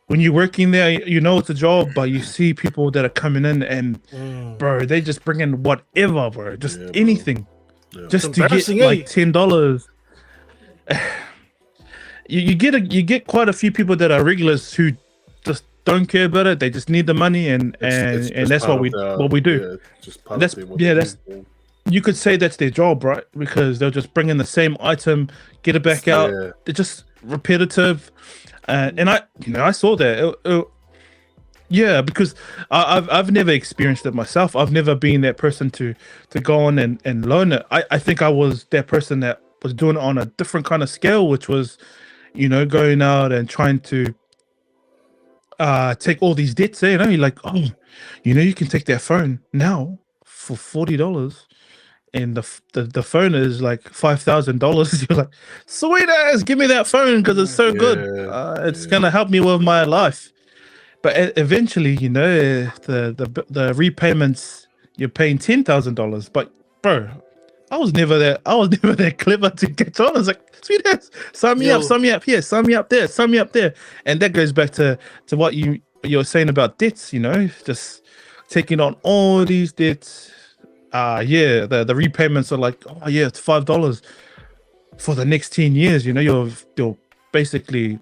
when you're working there. You know it's a job, but you see people that are coming in and bro, they just bring in whatever, bro, just Yeah, bro. anything, Yeah. just to get Embarrassing, like $10. You get quite a few people that are regulars who just don't care about it. They just need the money, and It's just that's part what of we their- do. Yeah, just part That's- of what yeah, they that's- do. You could say that's their job, right? Because they'll just bring in the same item, get it back out. Yeah. They're just repetitive, and I saw that. Yeah, because I've never experienced it myself. I've never been that person to go on and learn it. I think I was that person that was doing it on a different kind of scale, which was, going out and trying to take all these debts. You're like, oh, you can take that phone now for $40. And the phone is like $5,000. You're like, sweet ass, give me that phone because it's so good. It's gonna help me with my life. But eventually, the repayments, you're paying $10,000. But bro, I was never that clever to get on. I was like, sweet ass, sign me up here, sign me up there, sign me up there. And that goes back to what you're saying about debts. Just taking on all these debts. The repayments are like, oh yeah, it's $5 for the next 10 years. You're basically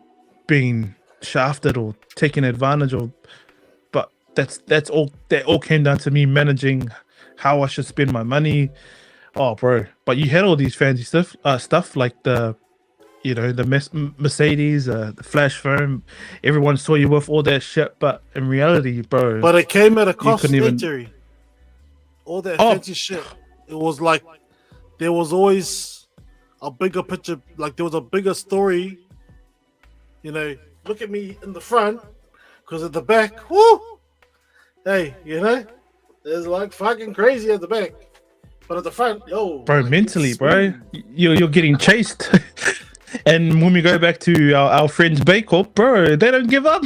being shafted or taken advantage of. But that all came down to me managing how I should spend my money. Oh bro, but you had all these fancy stuff like the Mercedes, the flash phone. Everyone saw you with all that shit, but in reality, bro, But it came at a cost, couldn't even- Terry. All that Oh. fancy shit. It was like there was always a bigger picture, like there was a bigger story. Look at me in the front, because at the back, whoo, hey, there's like fucking crazy at the back. But at the front, yo, bro, like, mentally, it's bro, smooth. you're getting chased. And when we go back to our friends Bake Off, bro, they don't give up.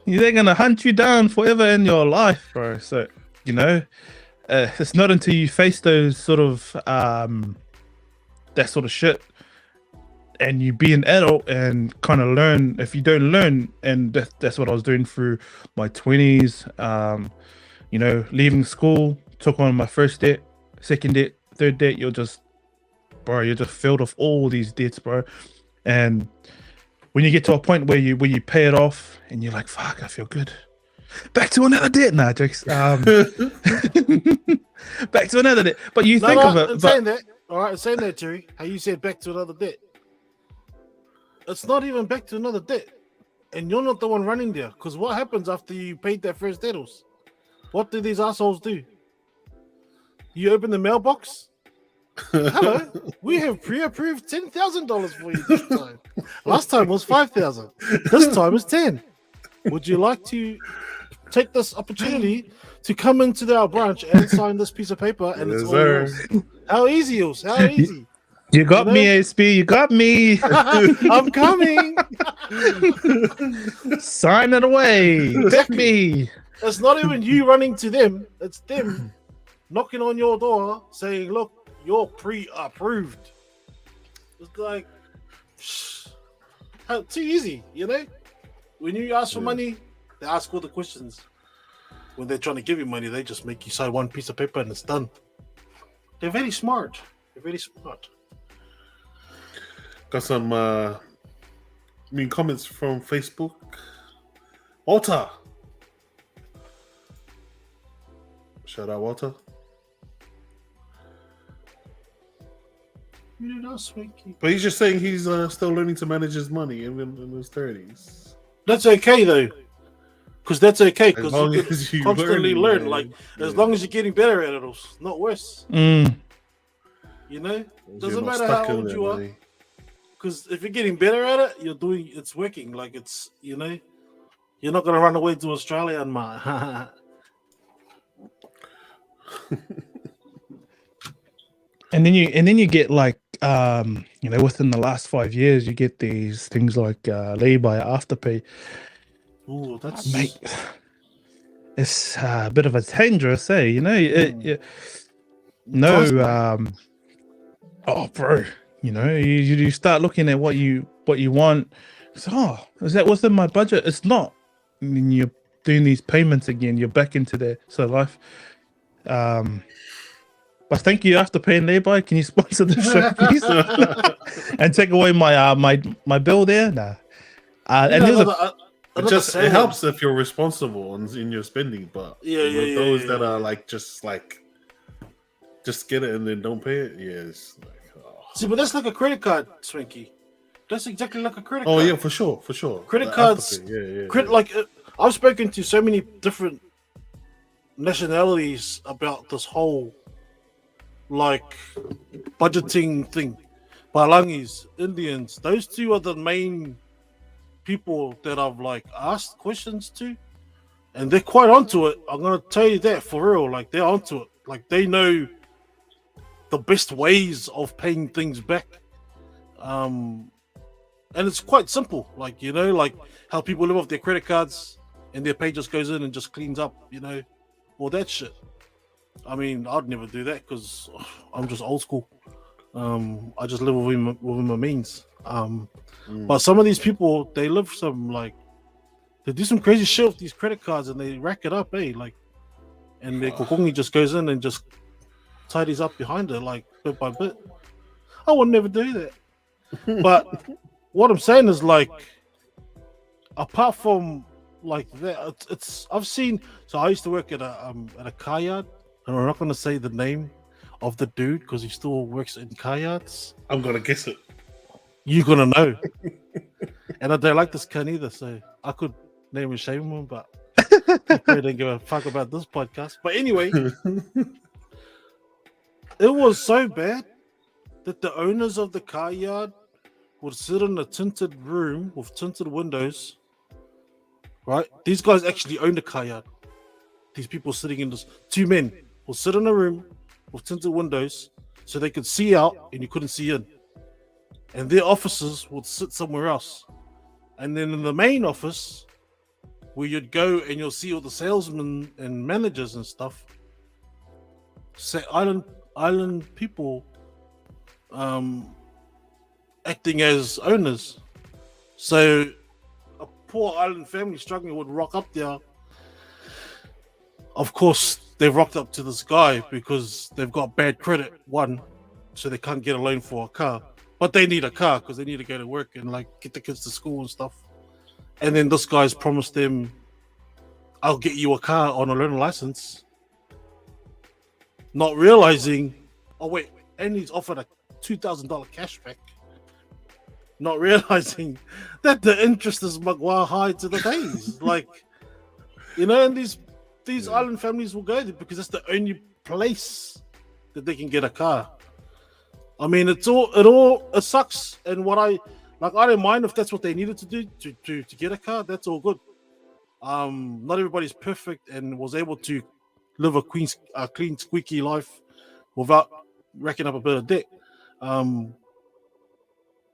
They're gonna hunt you down forever in your life, bro. So it's not until you face those sort of that sort of shit, and you be an adult and kind of learn. If you don't learn, and that's what I was doing through my 20s. Leaving school, took on my first debt, second debt, third debt. You're just filled with all these debts, bro. And when you get to a point where you pay it off and you're like, fuck, I feel good. Back to another debt, nah, jokes. Back to another debt. But you think of it. In But, saying that, all right, in saying that, Terry, how you said back to another debt. It's not even back to another debt. And you're not the one running there. Because what happens after you paid that first debtors? What do these assholes do? You open the mailbox? Hello, we have pre-approved $10,000 for you this time. Last time was $5,000. This time is 10. Would you like to take this opportunity to come into our branch and sign this piece of paper? And it's Yes, all sir. yours. How easy, Yos? How easy? you got You me, know? ASP. You got me. I'm coming. Sign it away. Take me. It's not even you running to them. It's them knocking on your door saying, look, you're pre-approved. It's like, too easy, When you ask for money, they ask all the questions. When they're trying to give you money, they just make you sign one piece of paper and it's done. They're very smart. Got some comments from Facebook. Walter. Shout out Walter. But he's just saying he's still learning to manage his money in his 30s. That's okay though, because that's okay because As long you as you constantly learn, learn. man. Like as long as you're getting better at it, it's not worse. You know, You're doesn't not matter stuck how in old there, you are. man. Because if you're getting better at it, it's working. Like it's, you're not gonna run away to Australia and my. And then you get like within the last 5 years you get these things like lay-by afterpay. Ooh, Mate, that's it's a bit of a dangerous, eh? trust No, me. oh, bro, you start looking at what you want. So, oh, is that within my budget? It's not. And then you're doing these payments again. You're back into their life. Um, but thank you, Afterpay and Lay-by. Can you sponsor the show, please, and take away my bill there? Nah. You And know, there's a It another it saying. helps if you're responsible in your spending, but Yeah, with those that yeah. are like just get it and then don't pay it, yeah, it's like, oh. See, but that's like a credit card, Swinky. That's exactly like a credit Oh card. yeah, for sure. Credit The cards, Afterpay, yeah. like I've spoken to so many different nationalities about this whole like budgeting thing. Palangis, Indians, those two are the main people that I've like asked questions to, and they're quite onto it. I'm gonna tell you that for real. Like they're onto it. Like they know the best ways of paying things back. And it's quite simple. Like like how people live off their credit cards and their pay just goes in and just cleans up. All that shit. I mean, I'd never do that because I'm just old school. I just live within my means. But some of these people, they live they do some crazy shit with these credit cards and they rack it up, Like, and their kokongi just goes in and just tidies up behind it, like bit by bit. I would never do that. But what I'm saying is, like, apart from like that, it's I've seen. So I used to work at a car yard, and we're not going to say the name of the dude because he still works in car yards. I'm gonna guess it. You're gonna know. And I don't like this cunt either, so I could name and shame him, but I don't give a fuck about this podcast. But anyway, it was so bad that the owners of the car yard would sit in a tinted room with tinted windows. Right? These guys actually own the car yard. These people sitting in this, two men will sit in a room with tinted windows so they could see out and you couldn't see in. And their officers would sit somewhere else. And then in the main office, where you'd go and you'll see all the salesmen and managers and stuff, say island people acting as owners. So a poor island family struggling would rock up there. Of course, they've rocked up to this guy because they've got bad credit, one, so they can't get a loan for a car. But they need a car because they need to go to work and like get the kids to school and stuff. And then this guy's promised them, I'll get you a car on a learning license. Not realizing, oh wait, and he's offered a $2,000 cashback. Not realizing that the interest is magwa high to the days. Like, and these island families will go there because that's the only place that they can get a car. I mean, it sucks. And I don't mind if that's what they needed to do to get a car. That's all good. Not everybody's perfect and was able to live a clean, squeaky life without racking up a bit of debt.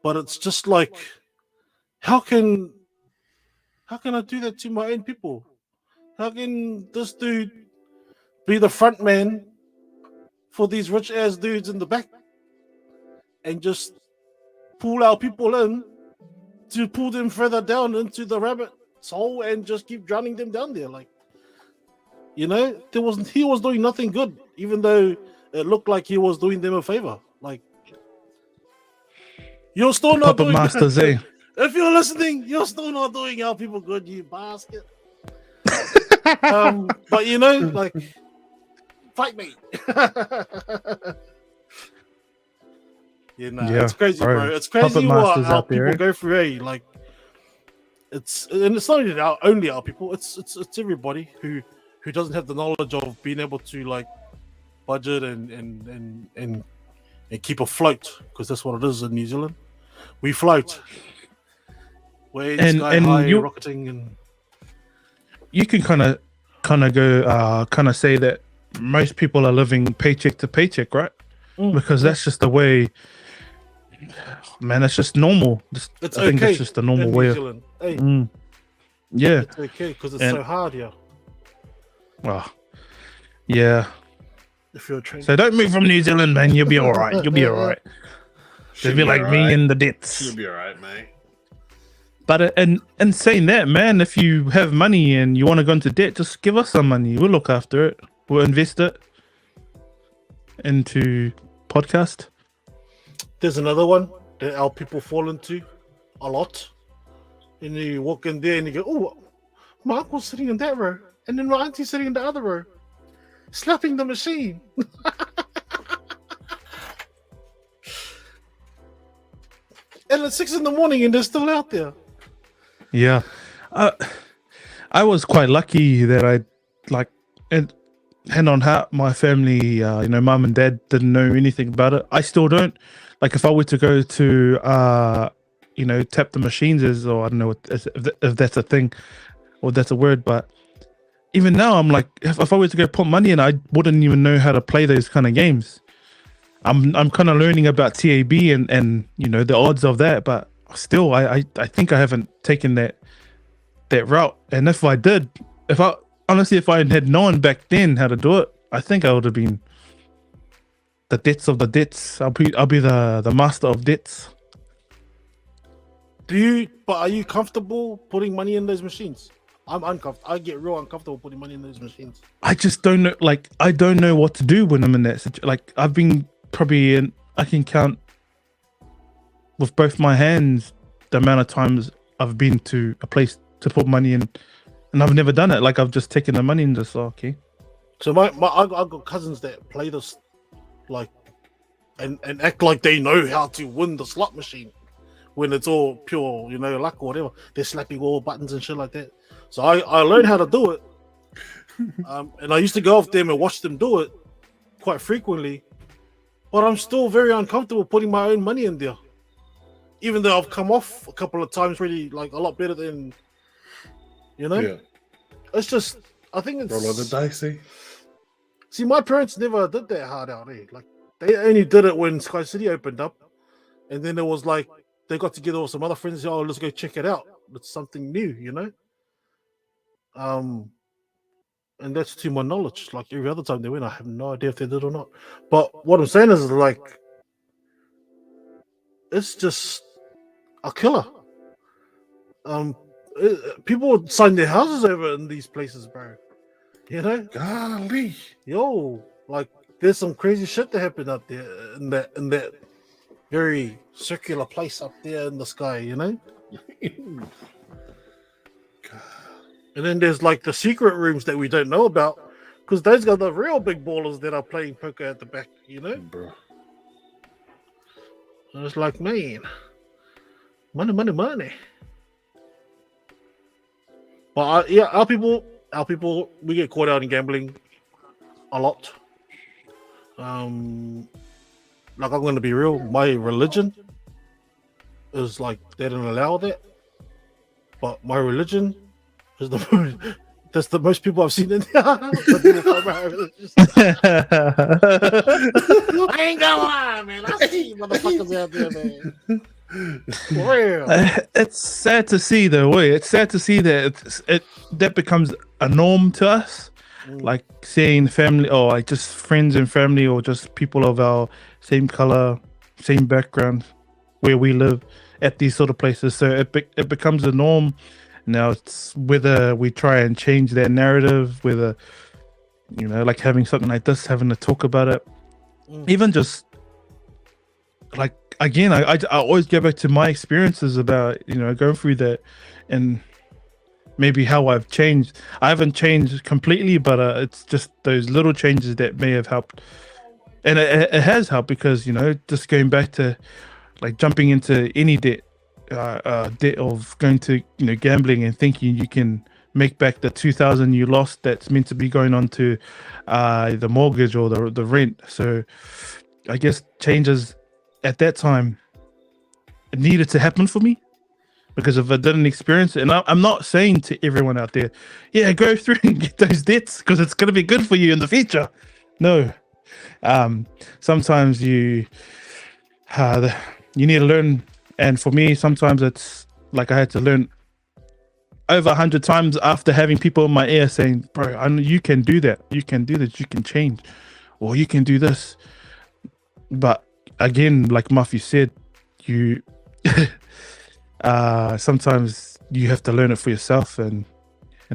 But it's just like, how can I do that to my own people? How can this dude be the front man for these rich ass dudes in the back and just pull our people in to pull them further down into the rabbit's hole and just keep drowning them down there? Like, he was doing nothing good, even though it looked like he was doing them a favor. Like, you're still not Puppet doing masters, eh? If you're listening, you're still not doing our people good, you basket. But like, fight me. Yeah, it's crazy, bro. It's crazy Puppet what masters how out there, people eh? go through. Like, it's not only our people. It's everybody who doesn't have the knowledge of being able to like budget and and keep afloat, because that's what it is in New Zealand. We float. We're in sky high, you rocketing, and you can kind of go kind of say that most people are living paycheck to paycheck, right? Because that's just the way. Man, it's just normal. it's I think okay that's just the normal in way New of. Zealand. Hey, Yeah. it's okay because it's And- so hard here. Well, yeah. If you're a trained, So don't move from New Zealand, man. You'll be all right. You'll be all right. You'll be like me in the debts. You'll be alright, mate. But and saying that, man, if you have money and you want to go into debt, just give us some money. We'll look after it. We'll invest it into podcast. there's another one that our people fall into a lot. And you walk in there and you go, "Oh, my uncle's sitting in that row, and then my auntie's sitting in the other row, slapping the machine." And it's 6 a.m. and they're still out there. Yeah, I was quite lucky that I like and hand on heart, my family, mum and dad didn't know anything about it. I still don't. Like if I were to go to tap the machines or I don't know if that's a thing or that's a word, but even now I'm like if I were to go put money in, I wouldn't even know how to play those kind of games. I'm kind of learning about TAB and the odds of that, but still I think I haven't taken that route. And if I did, if I had known back then how to do it, I think I would have been the debts of the debts. I'll be the master of debts. But are you comfortable putting money in those machines? I'm uncomfortable. I get real uncomfortable putting money in those machines. I just don't know. Like I don't know what to do when I'm in that situation. Like I've been probably in. I can count with both my hands the amount of times I've been to a place to put money in, and I've never done it. Like I've just taken the money and just okay. So I got cousins that play this, like, and act like they know how to win the slot machine when it's all pure, luck or whatever. They're slapping all buttons and shit like that. So I learned how to do it, and I used to go off them and watch them do it quite frequently. But I'm still very uncomfortable putting my own money in there, even though I've come off a couple of times really like a lot better than, Yeah. It's just I think it's Roll on the dice, eh? See, my parents never did that hard out there. Like they only did it when Sky City opened up, and then it was like they got together with some other friends. Oh, let's go check it out. It's something new, And that's to my knowledge. Like every other time they went, I have no idea if they did or not. But what I'm saying is like, it's just a killer. People would sign their houses over in these places, bro. Golly. Yo, like there's some crazy shit that happened up there in that very circular place up there in the sky, And then there's like the secret rooms that we don't know about, because those are the real big ballers that are playing poker at the back, Bro. And it's like, man, money. But our people, we get caught out in gambling a lot. Like I'm going to be real, my religion is like they don't allow that, but my religion is that's the most people I've seen in there. I ain't gonna lie, man. I see you motherfuckers out there, man. For real. It's sad to see though. It's sad to see that that becomes a norm to us. Like seeing family or like just friends and family or just people of our same color, same background where we live at these sort of places. So it becomes a norm. Now it's whether we try and change that narrative, whether like having something like this, having to talk about it, even just like again, I always go back to my experiences about going through that and maybe how I've changed. I haven't changed completely, but it's just those little changes that may have helped, and it has helped because just going back to like jumping into any debt of going to gambling and thinking you can make back the 2,000 you lost that's meant to be going on to the mortgage or the rent. So I guess changes at that time needed to happen for me, because if I didn't experience it, and I'm not saying to everyone out there, yeah, go through and get those debts because it's going to be good for you in the future. No, sometimes you need to learn, and for me, sometimes it's like I had to learn over 100 times after having people in my ear saying, "Bro, I know you can do that. You can do this. You can change, or you can do this." But again, like Muffy said, you sometimes you have to learn it for yourself, and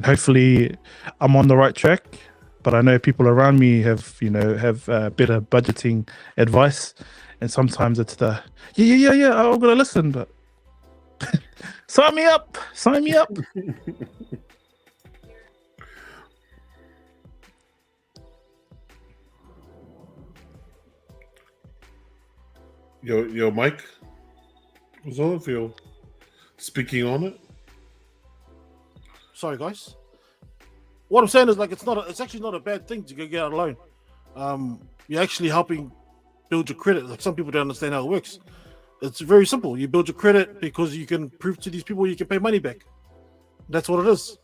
hopefully I'm on the right track. But I know people around me have better budgeting advice, and sometimes it's the yeah I'm gonna listen, but sign me up. Your mic was on if you're speaking on it. Sorry, guys. What I'm saying is, like, it's actually not a bad thing to go get out a loan. You're actually helping build your credit. Like, some people don't understand how it works. It's very simple. You build your credit because you can prove to these people you can pay money back. That's what it is.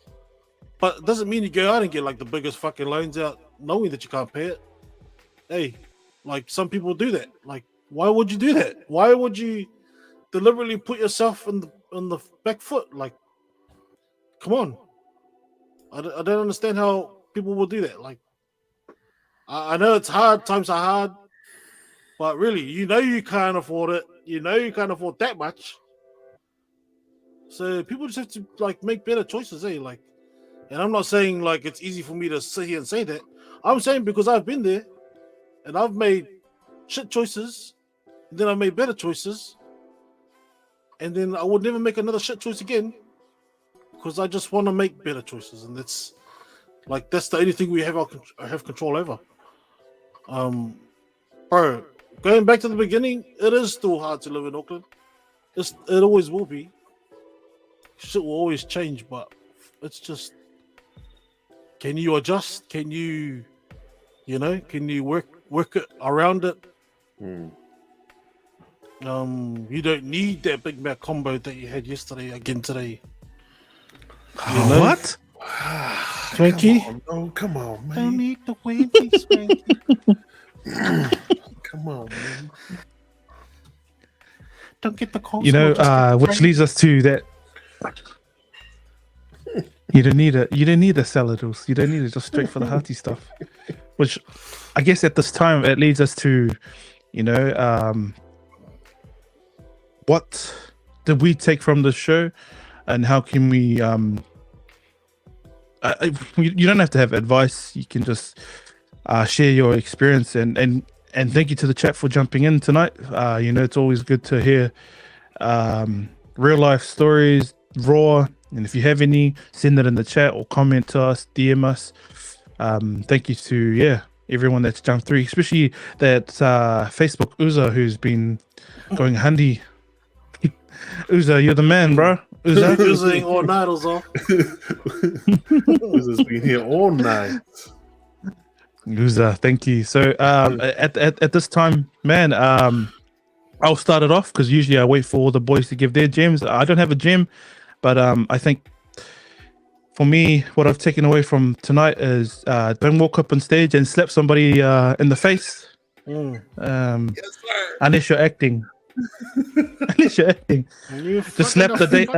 But it doesn't mean you go out and get like the biggest fucking loans out knowing that you can't pay it. Hey, like, some people do that. Like, why would you do that? Why would you deliberately put yourself on the back foot? Like, come on. I don't understand how people will do that. Like, I know it's hard, times are hard, but really, you can't afford it. You can't afford that much. So people just have to, like, make better choices, eh? Like, and I'm not saying like it's easy for me to sit here and say that. I'm saying because I've been there and I've made shit choices, and then I made better choices, and then I would never make another shit choice again. Because I just want to make better choices, and that's the only thing we have control over. Bro, going back to the beginning, it is still hard to live in Auckland. It always will be. Shit will always change, but it's just, can you adjust? Can you, can you work it around it? You don't need that Big Mac combo that you had yesterday again today. What? Swanky? Come on, man. Don't need the way be swanky. Come on, man. Don't get the call. Which leads us to that. You don't need a saladals. You don't need it, just straight for the hearty stuff. Which I guess at this time it leads us to, what did we take from the show, and how can we? You don't have to have advice. You can just share your experience, and thank you to the chat for jumping in tonight. It's always good to hear real life stories, raw. And if you have any, send it in the chat or comment to us, DM us. Thank you to everyone that's jumped through, especially that Facebook Uzo who's been going handy. Uzo, you're the man, bro. Uzo, Using all night or so. Uzo's been here all night. Uzo, thank you. So at this time, man, I'll start it off because usually I wait for all the boys to give their gems. I don't have a gem, but I think for me, what I've taken away from tonight is don't walk up on stage and slap somebody in the face. Yes, sir. Unless you're acting. Unless you're acting. Just slap the date.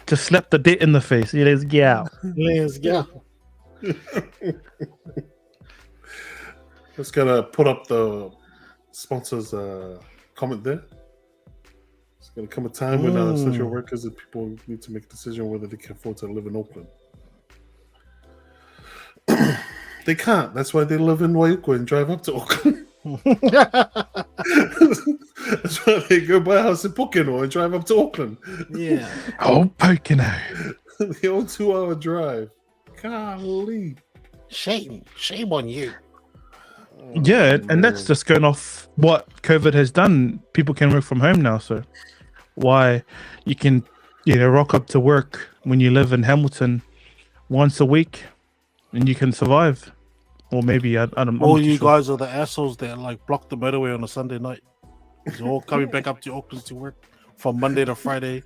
Just slap the date in the face. Let's get out. Let's go. Just gonna put up the sponsors comment there. It's gonna come a time when social workers and people need to make a decision whether they can afford to live in Auckland. They can't. That's why they live in Waiuku and drive up to Auckland. That's why they go buy a house in Pokeno and drive up to Auckland. Yeah. Oh, Pokeno. The old 2-hour drive. Golly. Shame on you. Yeah, and that's just going off what COVID has done. People can work from home now, so why you can rock up to work when you live in Hamilton once a week and you can survive. or maybe I'm All not too you sure. guys are the assholes that like block the motorway on a Sunday night. You're all coming back up to Auckland to work from Monday to Friday,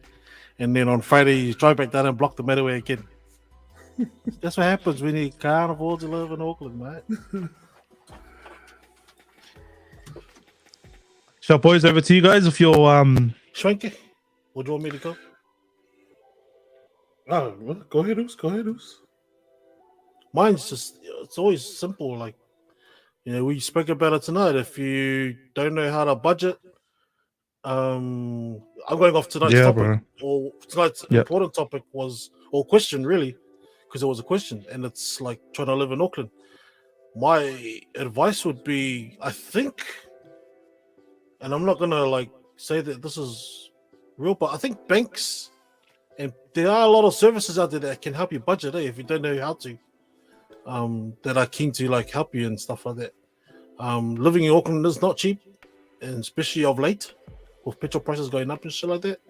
and then on Friday you drive back down and block the motorway again. That's what happens when you can't afford to live in Auckland, mate. So, boys, over to you guys. If you're Schwenke, what do you want me to go? Oh, well, go ahead, Oos. Go ahead, Oos. Mine's just, it's always simple. Like, we spoke about it tonight. If you don't know how to budget, I'm going off tonight's Yeah, topic. bro. Or tonight's Yep. important topic was, or question really, because it was a question, and it's like trying to live in Auckland. My advice would be, I think, and I'm not gonna like say that this is real, but I think banks, and there are a lot of services out there that can help you budget, if you don't know how to, that are keen to like help you and stuff like that. Living in Auckland is not cheap, and especially of late with petrol prices going up and shit like that.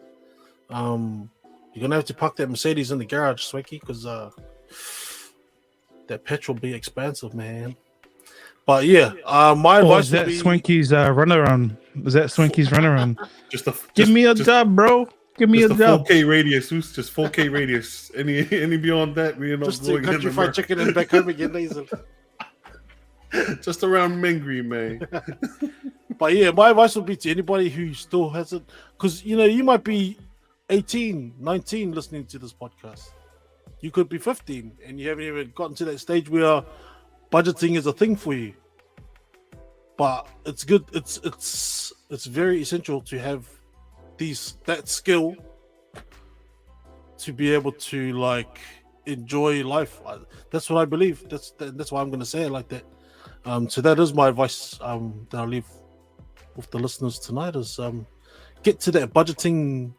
You're gonna have to park that Mercedes in the garage, Swanky, because that petrol be expensive, man. But yeah, my Oh, advice is would that be Swanky's runaround? Is that Swanky's runaround? Give me a just, job, bro. Give me a just job. 4K radius, Oos. Just 4K radius. Any beyond that, we're not just to going country in. fried chicken and back home again, easily. Just around Mengri, man. But yeah, my advice would be to anybody who still hasn't, because you might be 18, 19 listening to this podcast. You could be 15 and you haven't even gotten to that stage where budgeting is a thing for you. But it's good. It's very essential to have that skill to be able to like enjoy life. That's what I believe. That's why I'm going to say it like that. So that is my advice that I'll leave with the listeners tonight is get to that budgeting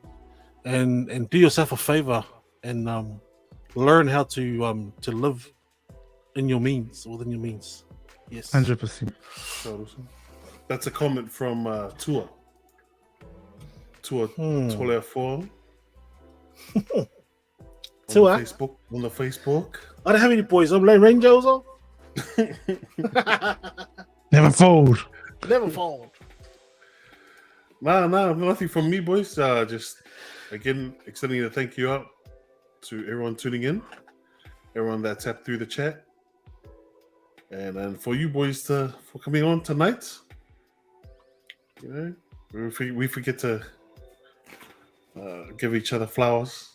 and do yourself a favor and learn how to live in your means, within your means. Yes. 100%. That's a comment from Tua. Tua 4 Tua? On the Facebook. I don't have any boys. I'm like Rangers. Never fold. Never fold. Nah, nothing from me, boys. Just again extending a thank you out to everyone tuning in, everyone that tapped through the chat, and for you boys for coming on tonight. We forget to give each other flowers.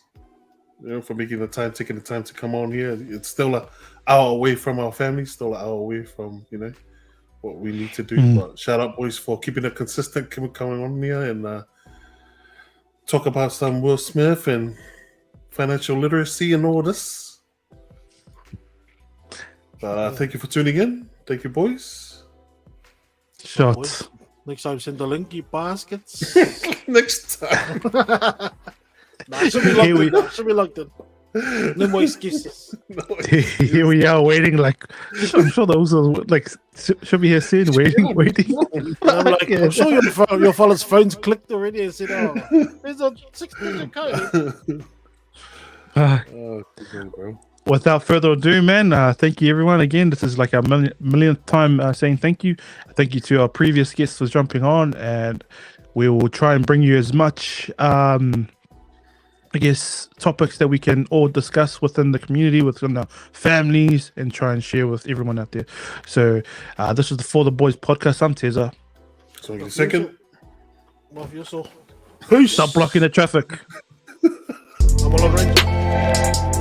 For making taking the time to come on here. It's still an hour away from our family, still an hour away from what we need to do. But shout out, boys, for keeping it consistent, coming on here and talk about some Will Smith and financial literacy and all this. Thank you for tuning in. Thank you, boys. Shots. Next time, send the linky baskets. Next time. Should be locked in. No more excuses. Here we are waiting. Like I'm sure those are like should be here soon. Waiting. I'm sure your fella's phones clicked already and said, "Oh, there's a 16 code." Bro. Without further ado, man, thank you everyone again. This is like our millionth time saying thank you. Thank you to our previous guests for jumping on, and we will try and bring you as much I guess topics that we can all discuss within the community, within our families, and try and share with everyone out there. So this is the For the Boys podcast. I'm Teza. So in a second. Peace. Stop blocking the traffic. I'm all right.